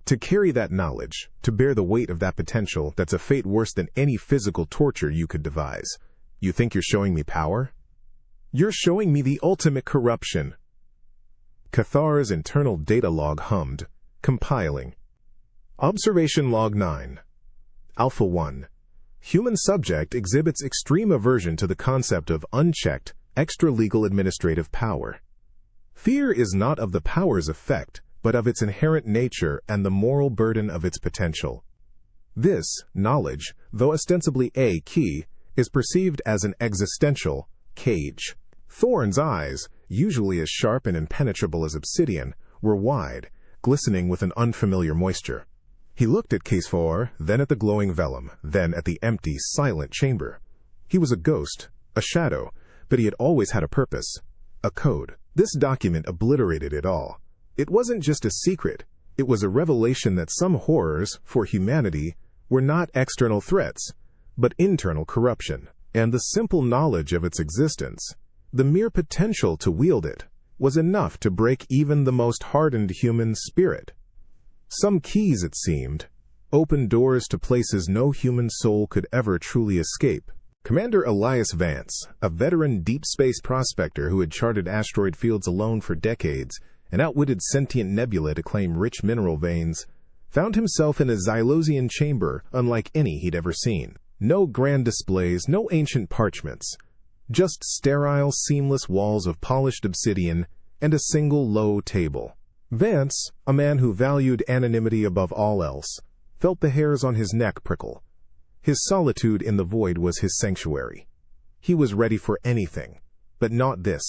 To carry that knowledge, to bear the weight of that potential, that's a fate worse than any physical torture you could devise. You think you're showing me power? You're showing me the ultimate corruption. Cathar's internal data log hummed, compiling. Observation Log 9. Alpha 1. Human subject exhibits extreme aversion to the concept of unchecked, extra-legal administrative power. Fear is not of the power's effect, but of its inherent nature and the moral burden of its potential. This knowledge, though ostensibly a key, is perceived as an existential cage. Thorn's eyes, usually as sharp and impenetrable as obsidian, were wide, glistening with an unfamiliar moisture. He looked at Case 4, then at the glowing vellum, then at the empty, silent chamber. He was a ghost, a shadow, but he had always had a purpose, a code. This document obliterated it all. It wasn't just a secret, it was a revelation that some horrors, for humanity, were not external threats, but internal corruption. And the simple knowledge of its existence, the mere potential to wield it, was enough to break even the most hardened human spirit. Some keys, it seemed, opened doors to places no human soul could ever truly escape. Commander Elias Vance, a veteran deep space prospector who had charted asteroid fields alone for decades and outwitted sentient nebula to claim rich mineral veins, found himself in a Xylosian chamber unlike any he'd ever seen. No grand displays, no ancient parchments, just sterile, seamless walls of polished obsidian and a single low table. Vance, a man who valued anonymity above all else, felt the hairs on his neck prickle. His solitude in the void was his sanctuary. He was ready for anything, but not this.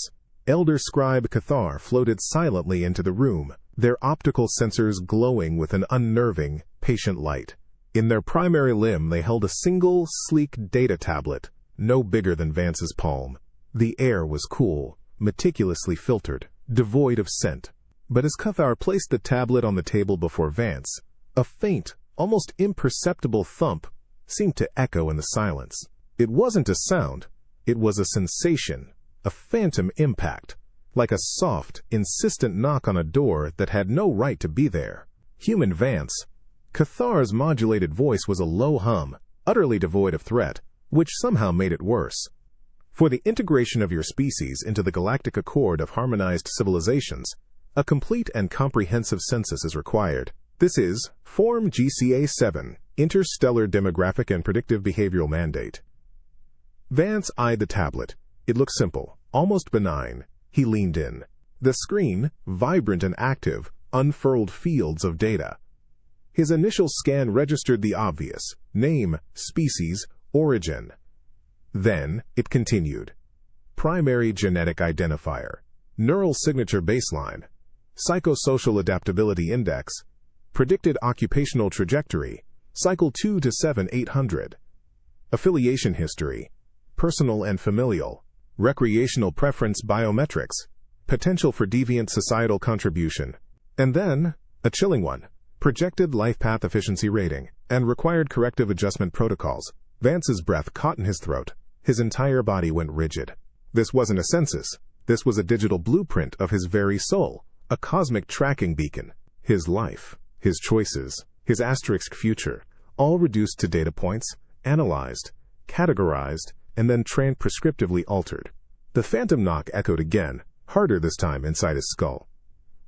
Elder Scribe Cathar floated silently into the room, their optical sensors glowing with an unnerving, patient light. In their primary limb they held a single, sleek data tablet, no bigger than Vance's palm. The air was cool, meticulously filtered, devoid of scent. But as Cathar placed the tablet on the table before Vance, a faint, almost imperceptible thump seemed to echo in the silence. It wasn't a sound, it was a sensation, a phantom impact, like a soft, insistent knock on a door that had no right to be there. Human Vance. Cathar's modulated voice was a low hum, utterly devoid of threat, which somehow made it worse. For the integration of your species into the galactic accord of harmonized civilizations, a complete and comprehensive census is required. This is Form GCA-7, Interstellar Demographic and Predictive Behavioral Mandate. Vance eyed the tablet. It looked simple, almost benign. He leaned in. The screen, vibrant and active, unfurled fields of data. His initial scan registered the obvious: name, species, origin. Then it continued. Primary genetic identifier, neural signature baseline, psychosocial adaptability index, predicted occupational trajectory, cycle 2 to 7,800, affiliation history, personal and familial, recreational preference biometrics, potential for deviant societal contribution, and then, a chilling one, projected life path efficiency rating, and required corrective adjustment protocols. Vance's breath caught in his throat. His entire body went rigid. This wasn't a census. This was a digital blueprint of his very soul, a cosmic tracking beacon. His life, his choices, his asterisk future, all reduced to data points, analyzed, categorized, and then prescriptively altered. The phantom knock echoed again, harder this time inside his skull.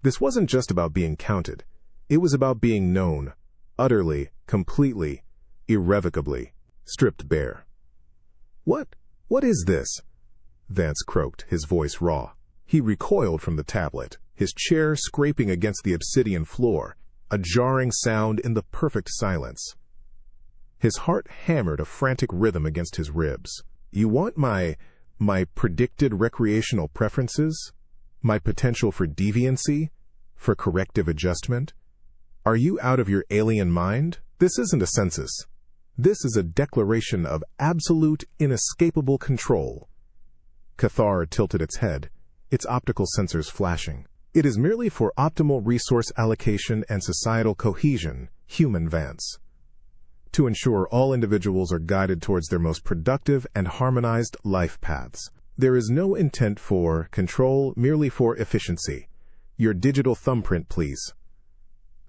This wasn't just about being counted. It was about being known, utterly, completely, irrevocably, stripped bare. What is this? Vance croaked, his voice raw. He recoiled from the tablet, his chair scraping against the obsidian floor, a jarring sound in the perfect silence. His heart hammered a frantic rhythm against his ribs. You want my predicted recreational preferences? My potential for deviancy? For corrective adjustment? Are you out of your alien mind? This isn't a census. This is a declaration of absolute, inescapable control. Cathar tilted its head, its optical sensors flashing. It is merely for optimal resource allocation and societal cohesion, Human Vance. To ensure all individuals are guided towards their most productive and harmonized life paths. There is no intent for control, merely for efficiency. Your digital thumbprint, please.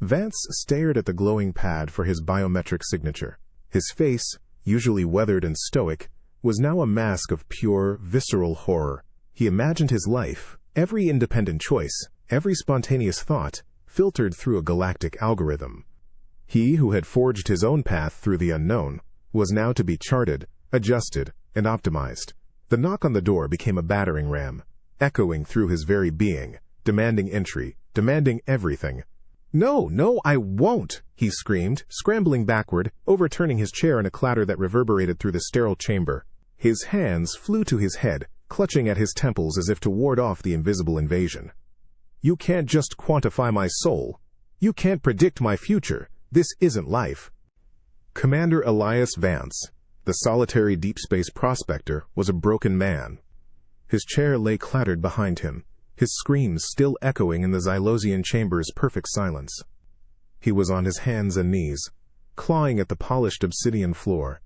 Vance stared at the glowing pad for his biometric signature. His face, usually weathered and stoic, was now a mask of pure, visceral horror. He imagined his life, every independent choice, every spontaneous thought, filtered through a galactic algorithm. He who had forged his own path through the unknown was now to be charted, adjusted, and optimized. The knock on the door became a battering ram, echoing through his very being, demanding entry, demanding everything. No, I won't, he screamed, scrambling backward, overturning his chair in a clatter that reverberated through the sterile chamber. His hands flew to his head, clutching at his temples as if to ward off the invisible invasion. You can't just quantify my soul. You can't predict my future. This isn't life. Commander Elias Vance, the solitary deep space prospector, was a broken man. His chair lay clattered behind him, his screams still echoing in the Xylosian chamber's perfect silence. He was on his hands and knees, clawing at the polished obsidian floor,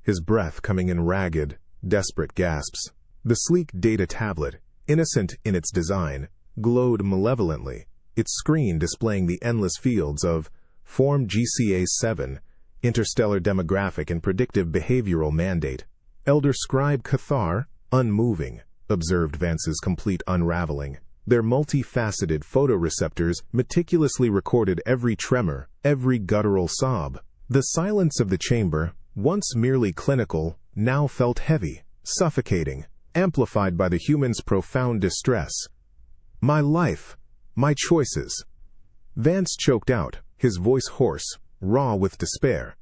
his breath coming in ragged, desperate gasps. The sleek data tablet, innocent in its design, glowed malevolently, its screen displaying the endless fields of Form GCA-7, Interstellar Demographic and Predictive Behavioral Mandate. Elder Scribe Cathar, unmoving, observed Vance's complete unraveling. Their multifaceted photoreceptors meticulously recorded every tremor, every guttural sob. The silence of the chamber, once merely clinical, now felt heavy, suffocating, amplified by the human's profound distress. My life, my choices. Vance choked out, his voice hoarse, raw with despair.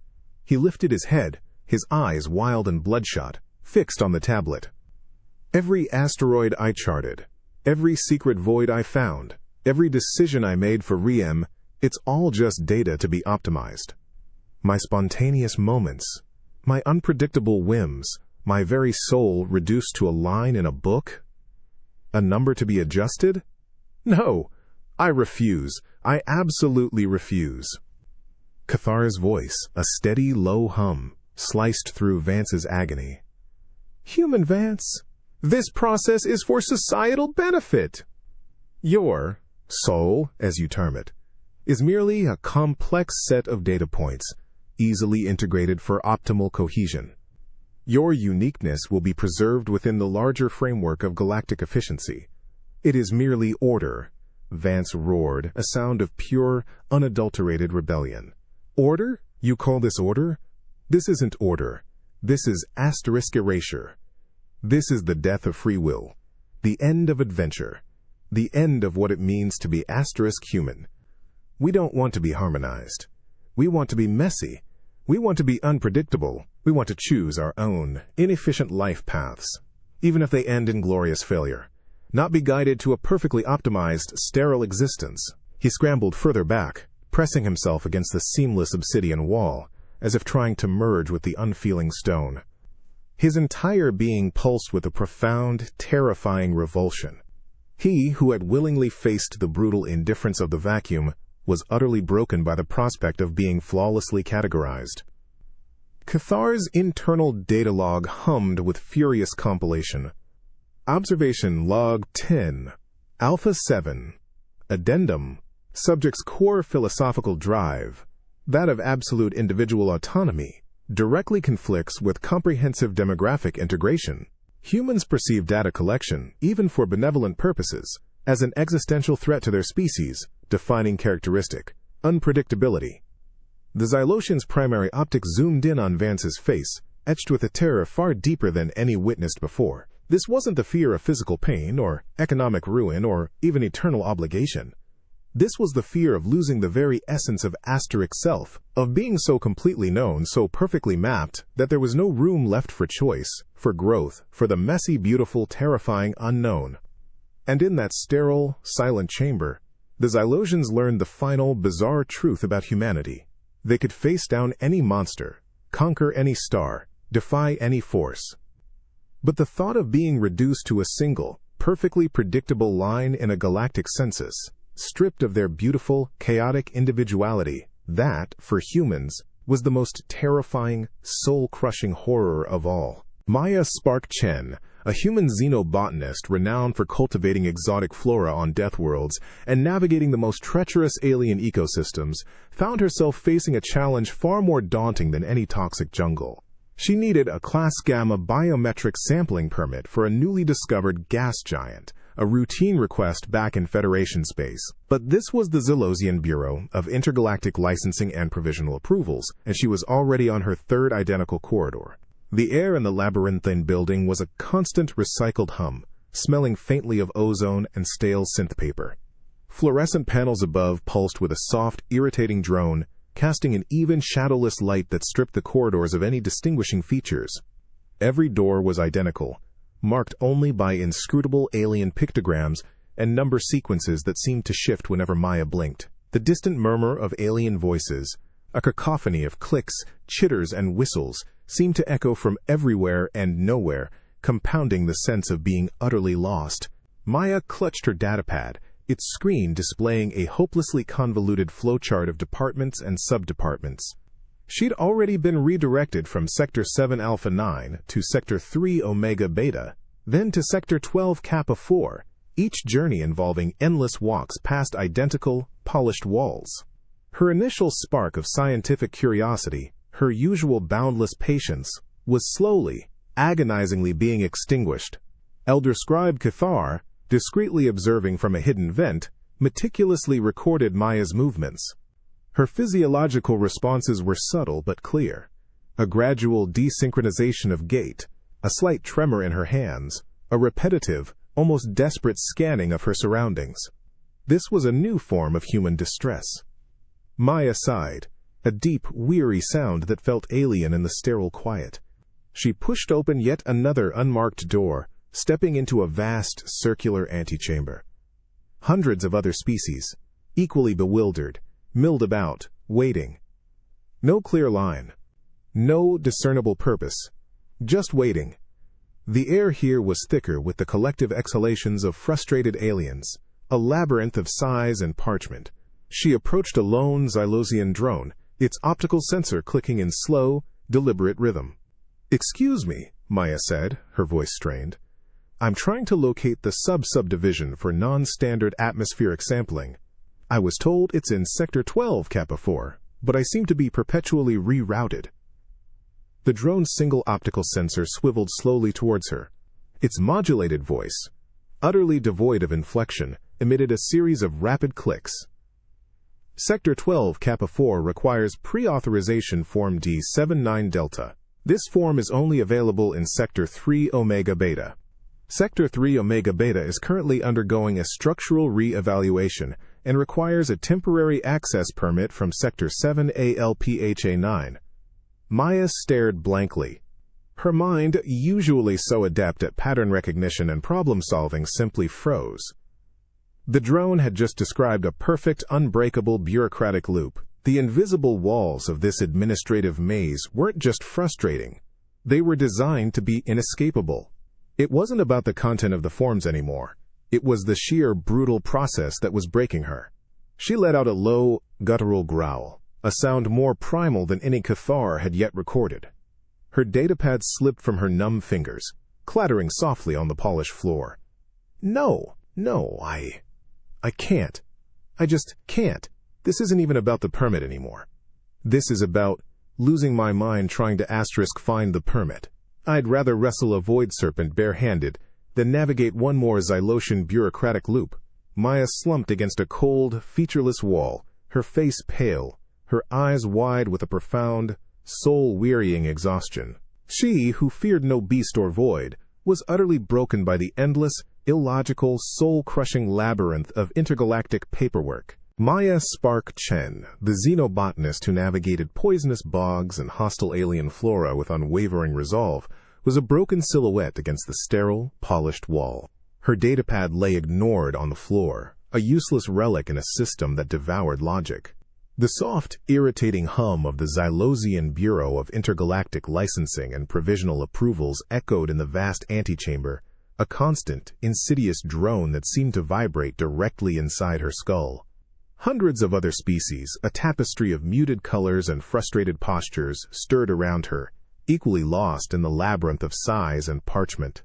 He lifted his head, his eyes wild and bloodshot, fixed on the tablet. Every asteroid I charted, every secret void I found, every decision I made for Riem, it's all just data to be optimized. My spontaneous moments, my unpredictable whims, my very soul reduced to a line in a book? A number to be adjusted? No, I refuse. I absolutely refuse. Cathar's voice, a steady, low hum, sliced through Vance's agony. Human Vance, This process is for societal benefit. Your soul, as you term it, is merely a complex set of data points, easily integrated for optimal cohesion. Your uniqueness will be preserved within the larger framework of galactic efficiency. It is merely order. Vance roared, a sound of pure, unadulterated rebellion. Order? You call this order? This isn't order. This is asterisk erasure. This is the death of free will, the end of adventure, the end of what it means to be asterisk human. We don't want to be harmonized. We want to be messy. We want to be unpredictable. We want to choose our own inefficient life paths, even if they end in glorious failure. Not be guided to a perfectly optimized, sterile existence. He scrambled further back, pressing himself against the seamless obsidian wall, as if trying to merge with the unfeeling stone. His entire being pulsed with a profound, terrifying revulsion. He, who had willingly faced the brutal indifference of the vacuum, was utterly broken by the prospect of being flawlessly categorized. Cathar's internal data log hummed with furious compilation. Observation Log 10, Alpha 7, Addendum, Subject's core philosophical drive, that of absolute individual autonomy, directly conflicts with comprehensive demographic integration. Humans perceive data collection, even for benevolent purposes, as an existential threat to their species, defining characteristic, unpredictability. The Xylosian's primary optic zoomed in on Vance's face, etched with a terror far deeper than any witnessed before. This wasn't the fear of physical pain, or economic ruin, or even eternal obligation. This was the fear of losing the very essence of asterisk self, of being so completely known, so perfectly mapped, that there was no room left for choice, for growth, for the messy, beautiful, terrifying unknown. And in that sterile, silent chamber, the Xylosians learned the final, bizarre truth about humanity. They could face down any monster, conquer any star, defy any force. But the thought of being reduced to a single, perfectly predictable line in a galactic census, stripped of their beautiful, chaotic individuality, that, for humans, was the most terrifying, soul-crushing horror of all. Maya Spark Chen, a human xenobotanist renowned for cultivating exotic flora on death worlds and navigating the most treacherous alien ecosystems, found herself facing a challenge far more daunting than any toxic jungle. She needed a Class Gamma biometric sampling permit for a newly discovered gas giant, a routine request back in Federation space. But this was the Xylosian Bureau of Intergalactic Licensing and Provisional Approvals, and she was already on her third identical corridor. The air in the labyrinthine building was a constant recycled hum, smelling faintly of ozone and stale synth paper. Fluorescent panels above pulsed with a soft, irritating drone, casting an even shadowless light that stripped the corridors of any distinguishing features. Every door was identical, marked only by inscrutable alien pictograms and number sequences that seemed to shift whenever Maya blinked. The distant murmur of alien voices, a cacophony of clicks, chitters, and whistles, seemed to echo from everywhere and nowhere, compounding the sense of being utterly lost. Maya clutched her datapad, its screen displaying a hopelessly convoluted flowchart of departments and subdepartments. She'd already been redirected from Sector 7 Alpha 9 to Sector 3 Omega Beta, then to Sector 12 Kappa 4, each journey involving endless walks past identical, polished walls. Her initial spark of scientific curiosity, her usual boundless patience, was slowly, agonizingly being extinguished. Elder Scribe Cathar, discreetly observing from a hidden vent, meticulously recorded Maya's movements. Her physiological responses were subtle but clear. A gradual desynchronization of gait, a slight tremor in her hands, a repetitive, almost desperate scanning of her surroundings. This was a new form of human distress. Maya sighed, a deep, weary sound that felt alien in the sterile quiet. She pushed open yet another unmarked door, stepping into a vast, circular antechamber. Hundreds of other species, equally bewildered, milled about, waiting. No clear line. No discernible purpose. Just waiting. The air here was thicker with the collective exhalations of frustrated aliens, a labyrinth of size and parchment. She approached a lone Xylosian drone, its optical sensor clicking in slow, deliberate rhythm. "Excuse me," Maya said, her voice strained. I'm trying to locate the subdivision for non-standard atmospheric sampling. I was told it's in Sector 12, Kappa 4, but I seem to be perpetually rerouted. The drone's single optical sensor swiveled slowly towards her. Its modulated voice, utterly devoid of inflection, emitted a series of rapid clicks. Sector 12, Kappa 4 requires pre-authorization Form D79 Delta. This form is only available in Sector 3 Omega Beta. Sector 3 Omega Beta is currently undergoing a structural re-evaluation and requires a temporary access permit from Sector 7 ALPHA9. Maya stared blankly. Her mind, usually so adept at pattern recognition and problem-solving, simply froze. The drone had just described a perfect, unbreakable bureaucratic loop. The invisible walls of this administrative maze weren't just frustrating. They were designed to be inescapable. It wasn't about the content of the forms anymore. It was the sheer, brutal process that was breaking her. She let out a low, guttural growl, a sound more primal than any Cathar had yet recorded. Her datapad slipped from her numb fingers, clattering softly on the polished floor. No, I can't. I just can't. This isn't even about the permit anymore. This is about losing my mind trying to find the permit. I'd rather wrestle a void serpent barehanded than navigate one more Xylosian bureaucratic loop. Maya slumped against a cold, featureless wall, her face pale, her eyes wide with a profound, soul-wearying exhaustion. She, who feared no beast or void, was utterly broken by the endless, illogical, soul-crushing labyrinth of intergalactic paperwork. Maya Spark Chen, the xenobotanist who navigated poisonous bogs and hostile alien flora with unwavering resolve, was a broken silhouette against the sterile, polished wall. Her datapad lay ignored on the floor, a useless relic in a system that devoured logic. The soft, irritating hum of the Xylosian Bureau of Intergalactic Licensing and Provisional Approvals echoed in the vast antechamber, a constant, insidious drone that seemed to vibrate directly inside her skull. Hundreds of other species, a tapestry of muted colors and frustrated postures, stirred around her, equally lost in the labyrinth of size and parchment.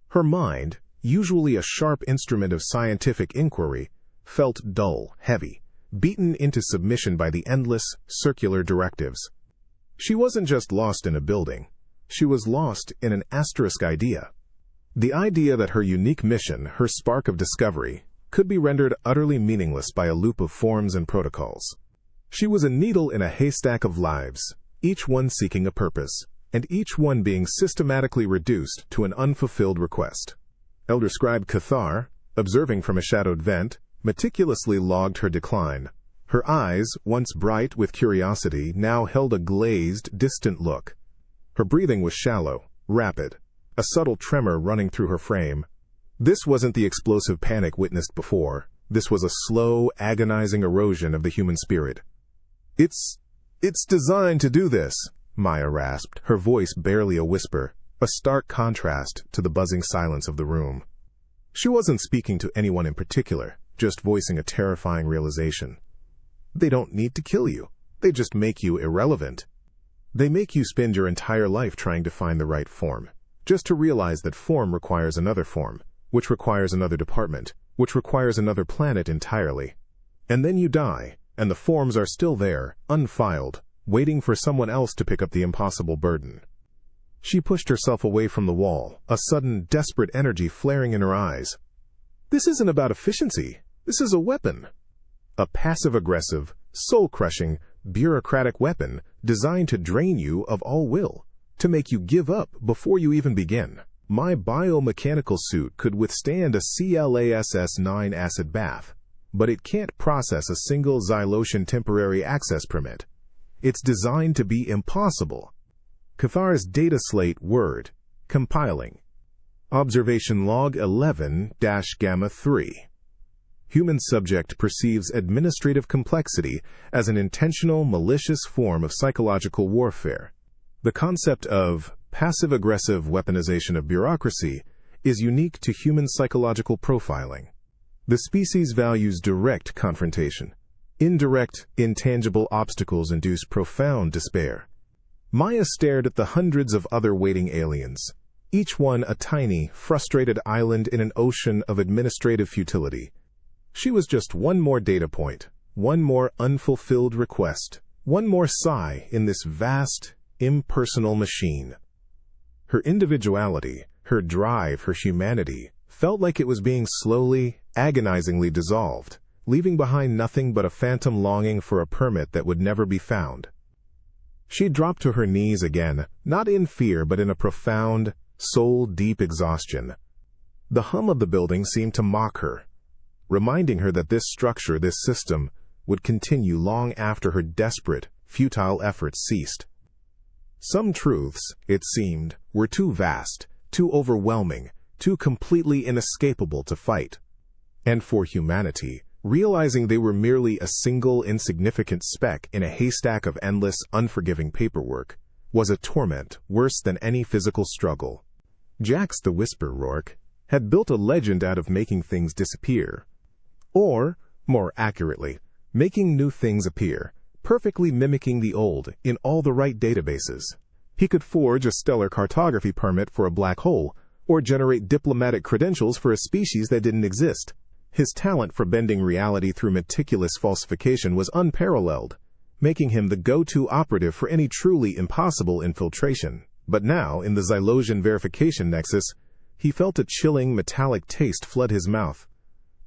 Her mind, usually a sharp instrument of scientific inquiry, felt dull, heavy, beaten into submission by the endless, circular directives. She wasn't just lost in a building. She was lost in an asterisk idea. The idea that her unique mission, her spark of discovery, could be rendered utterly meaningless by a loop of forms and protocols. She was a needle in a haystack of lives, each one seeking a purpose, and each one being systematically reduced to an unfulfilled request. Elder Scribe Cathar, observing from a shadowed vent, meticulously logged her decline. Her eyes, once bright with curiosity, now held a glazed, distant look. Her breathing was shallow, rapid, a subtle tremor running through her frame. This wasn't the explosive panic witnessed before. This was a slow, agonizing erosion of the human spirit. It's designed to do this, Maya rasped, her voice barely a whisper, a stark contrast to the buzzing silence of the room. She wasn't speaking to anyone in particular, just voicing a terrifying realization. They don't need to kill you. They just make you irrelevant. They make you spend your entire life trying to find the right form, just to realize that form requires another form, which requires another department, which requires another planet entirely. And then you die, and the forms are still there, unfiled, waiting for someone else to pick up the impossible burden. She pushed herself away from the wall, a sudden, desperate energy flaring in her eyes. This isn't about efficiency. This is a weapon. A passive-aggressive, soul-crushing, bureaucratic weapon designed to drain you of all will, to make you give up before you even begin. My biomechanical suit could withstand a CLASS-9 acid bath, but it can't process a single Xylosian temporary access permit. It's designed to be impossible. Cathar's data slate word, compiling. Observation log 11-Gamma-3. Human subject perceives administrative complexity as an intentional, malicious form of psychological warfare. The concept of passive-aggressive weaponization of bureaucracy is unique to human psychological profiling. The species values direct confrontation. Indirect, intangible obstacles induce profound despair. Maya stared at the hundreds of other waiting aliens. each one a tiny, frustrated island in an ocean of administrative futility. She was just one more data point, one more unfulfilled request, one more sigh in this vast, impersonal machine. Her individuality, her drive, her humanity, felt like it was being slowly, agonizingly dissolved, leaving behind nothing but a phantom longing for a permit that would never be found. She dropped to her knees again, not in fear but in a profound, soul-deep exhaustion. The hum of the building seemed to mock her, reminding her that this structure, this system, would continue long after her desperate, futile efforts ceased. Some truths, it seemed, were too vast, too overwhelming, too completely inescapable to fight. And for humanity, realizing they were merely a single insignificant speck in a haystack of endless, unforgiving paperwork, was a torment worse than any physical struggle. Jax the Whisper Rourke had built a legend out of making things disappear. Or, more accurately, making new things appear, perfectly mimicking the old in all the right databases. He could forge a stellar cartography permit for a black hole, or generate diplomatic credentials for a species that didn't exist. His talent for bending reality through meticulous falsification was unparalleled, making him the go-to operative for any truly impossible infiltration. But now, in the Xylosian verification nexus, he felt a chilling metallic taste flood his mouth.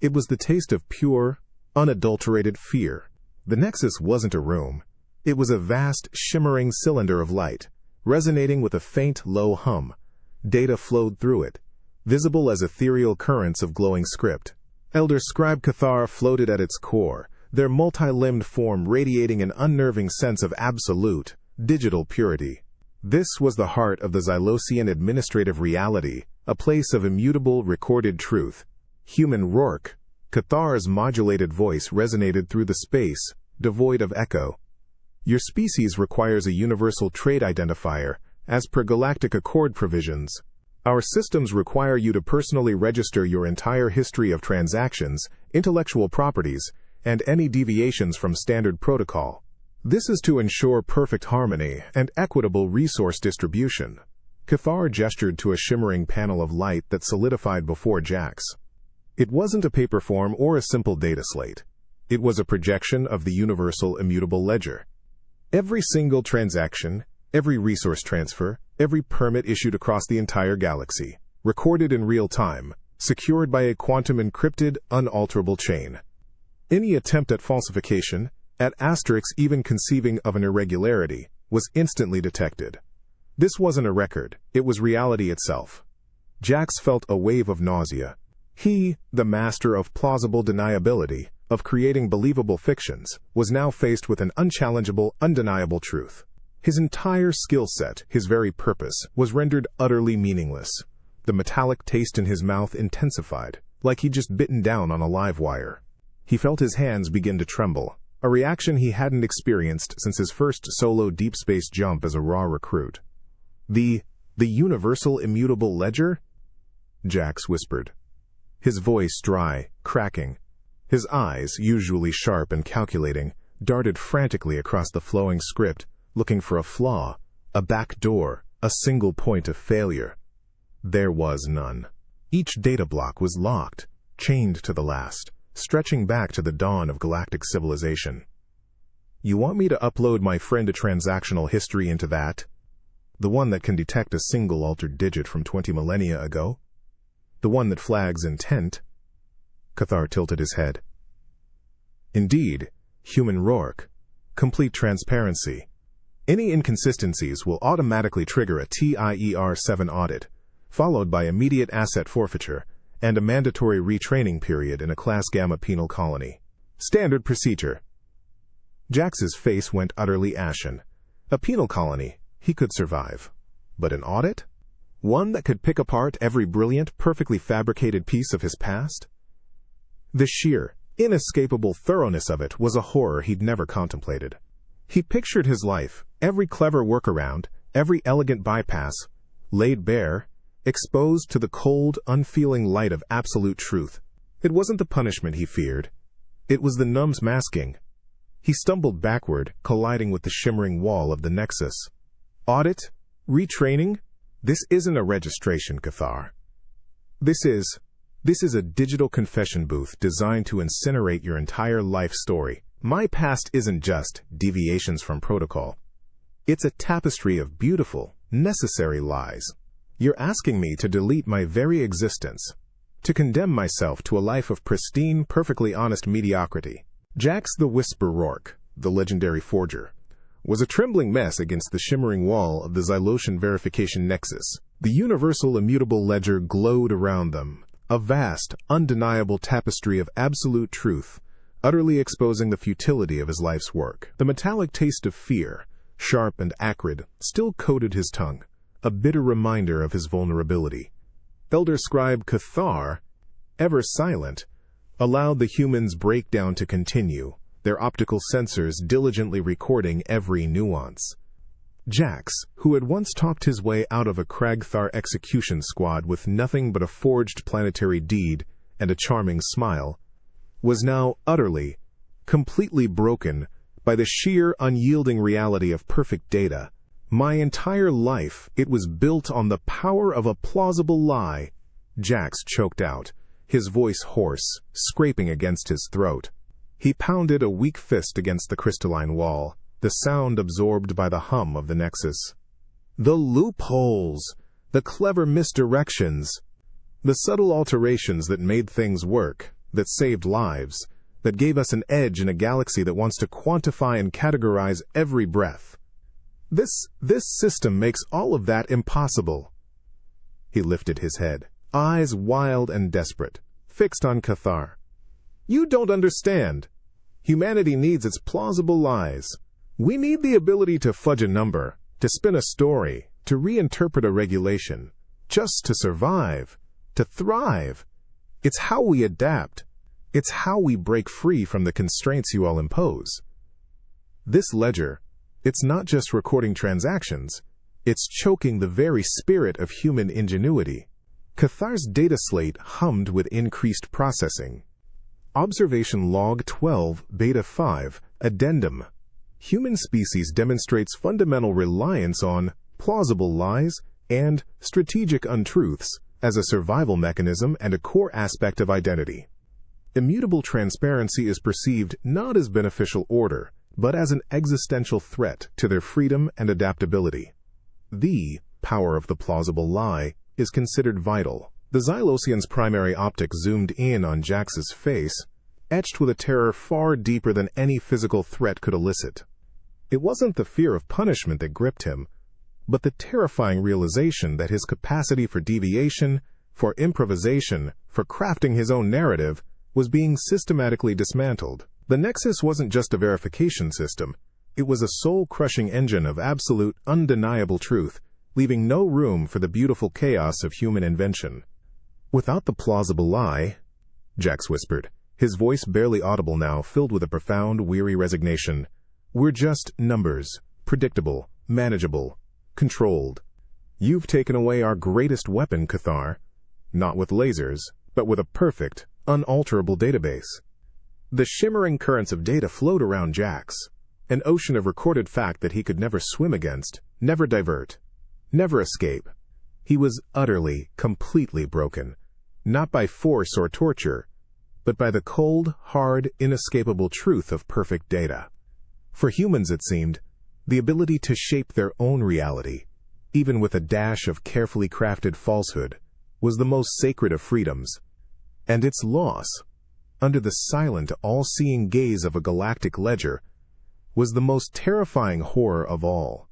It was the taste of pure, unadulterated fear. The nexus wasn't a room. It was a vast, shimmering cylinder of light, resonating with a faint, low hum. Data flowed through it, visible as ethereal currents of glowing script. Elder Scribe Cathar floated at its core, their multi-limbed form radiating an unnerving sense of absolute, digital purity. This was the heart of the Xylosian administrative reality, a place of immutable, recorded truth. Human Rourke, Cathar's modulated voice resonated through the space, devoid of echo. Your species requires a universal trade identifier, as per Galactic Accord provisions. Our systems require you to personally register your entire history of transactions, intellectual properties, and any deviations from standard protocol. This is to ensure perfect harmony and equitable resource distribution. Cathar gestured to a shimmering panel of light that solidified before Jax. It wasn't a paper form or a simple data slate. It was a projection of the universal immutable ledger. Every single transaction, every resource transfer, every permit issued across the entire galaxy, recorded in real time, secured by a quantum-encrypted, unalterable chain. Any attempt at falsification, at asterisks even conceiving of an irregularity, was instantly detected. This wasn't a record, it was reality itself. Jax felt a wave of nausea. He, the master of plausible deniability, of creating believable fictions, was now faced with an unchallengeable, undeniable truth. His entire skill set, his very purpose, was rendered utterly meaningless. The metallic taste in his mouth intensified, like he'd just bitten down on a live wire. He felt his hands begin to tremble, a reaction he hadn't experienced since his first solo deep space jump as a raw recruit. The universal immutable ledger? Jax whispered. His voice dry, cracking. His eyes, usually sharp and calculating, darted frantically across the flowing script, looking for a flaw, a back door, a single point of failure. There was none. Each data block was locked, chained to the last, stretching back to the dawn of galactic civilization. You want me to upload my friend a transactional history into that? The one that can detect a single altered digit from 20 millennia ago? The one that flags intent? Cathar tilted his head. Indeed, human Rourke. Complete transparency. Any inconsistencies will automatically trigger a TIER-7 audit, followed by immediate asset forfeiture and a mandatory retraining period in a Class Gamma penal colony. Standard procedure. Jax's face went utterly ashen. A penal colony, he could survive. But an audit? One that could pick apart every brilliant, perfectly fabricated piece of his past? The sheer, inescapable thoroughness of it was a horror he'd never contemplated. He pictured his life, every clever workaround, every elegant bypass, laid bare, exposed to the cold, unfeeling light of absolute truth. It wasn't the punishment he feared. It was the numb's masking. He stumbled backward, colliding with the shimmering wall of the nexus. Audit? Retraining? This isn't a registration, Cathar. This is a digital confession booth designed to incinerate your entire life story. My past isn't just deviations from protocol. It's a tapestry of beautiful, necessary lies. You're asking me to delete my very existence, to condemn myself to a life of pristine, perfectly honest mediocrity. Jax the Whisper Rourke, the legendary forger, was a trembling mess against the shimmering wall of the Xylosian verification nexus. The universal immutable ledger glowed around them, a vast, undeniable tapestry of absolute truth, utterly exposing the futility of his life's work. The metallic taste of fear, sharp and acrid, still coated his tongue, a bitter reminder of his vulnerability. Elder Scribe Cathar, ever silent, allowed the human's breakdown to continue, their optical sensors diligently recording every nuance. Jax, who had once talked his way out of a Kragthar execution squad with nothing but a forged planetary deed and a charming smile, was now utterly, completely broken by the sheer, unyielding reality of perfect data. My entire life, it was built on the power of a plausible lie, Jax choked out, his voice hoarse, scraping against his throat. He pounded a weak fist against the crystalline wall, the sound absorbed by the hum of the nexus. The loopholes, the clever misdirections, the subtle alterations that made things work, that saved lives, that gave us an edge in a galaxy that wants to quantify and categorize every breath. This system makes all of that impossible. He lifted his head, eyes wild and desperate, fixed on Cathar. You don't understand. Humanity needs its plausible lies. We need the ability to fudge a number, to spin a story, to reinterpret a regulation, just to survive, to thrive. It's how we adapt. It's how we break free from the constraints you all impose. This ledger, it's not just recording transactions, it's choking the very spirit of human ingenuity. Cathar's data slate hummed with increased processing. Observation Log 12, Beta 5, Addendum. Human species demonstrates fundamental reliance on plausible lies and strategic untruths as a survival mechanism and a core aspect of identity. Immutable transparency is perceived not as beneficial order, but as an existential threat to their freedom and adaptability. The power of the plausible lie is considered vital. The Xylosian's primary optic zoomed in on Jax's face, etched with a terror far deeper than any physical threat could elicit. It wasn't the fear of punishment that gripped him, but the terrifying realization that his capacity for deviation, for improvisation, for crafting his own narrative, was being systematically dismantled. The Nexus wasn't just a verification system. It was a soul-crushing engine of absolute, undeniable truth, leaving no room for the beautiful chaos of human invention. Without the plausible lie, Jax whispered, his voice barely audible now, filled with a profound, weary resignation, we're just numbers, predictable, manageable, controlled. You've taken away our greatest weapon, Cathar, not with lasers, but with a perfect, unalterable database. The shimmering currents of data flowed around Jax, an ocean of recorded fact that he could never swim against, never divert, never escape. He was utterly, completely broken, not by force or torture, but by the cold, hard, inescapable truth of perfect data. For humans, it seemed, the ability to shape their own reality, even with a dash of carefully crafted falsehood, was the most sacred of freedoms. And its loss, under the silent, all-seeing gaze of a galactic ledger, was the most terrifying horror of all.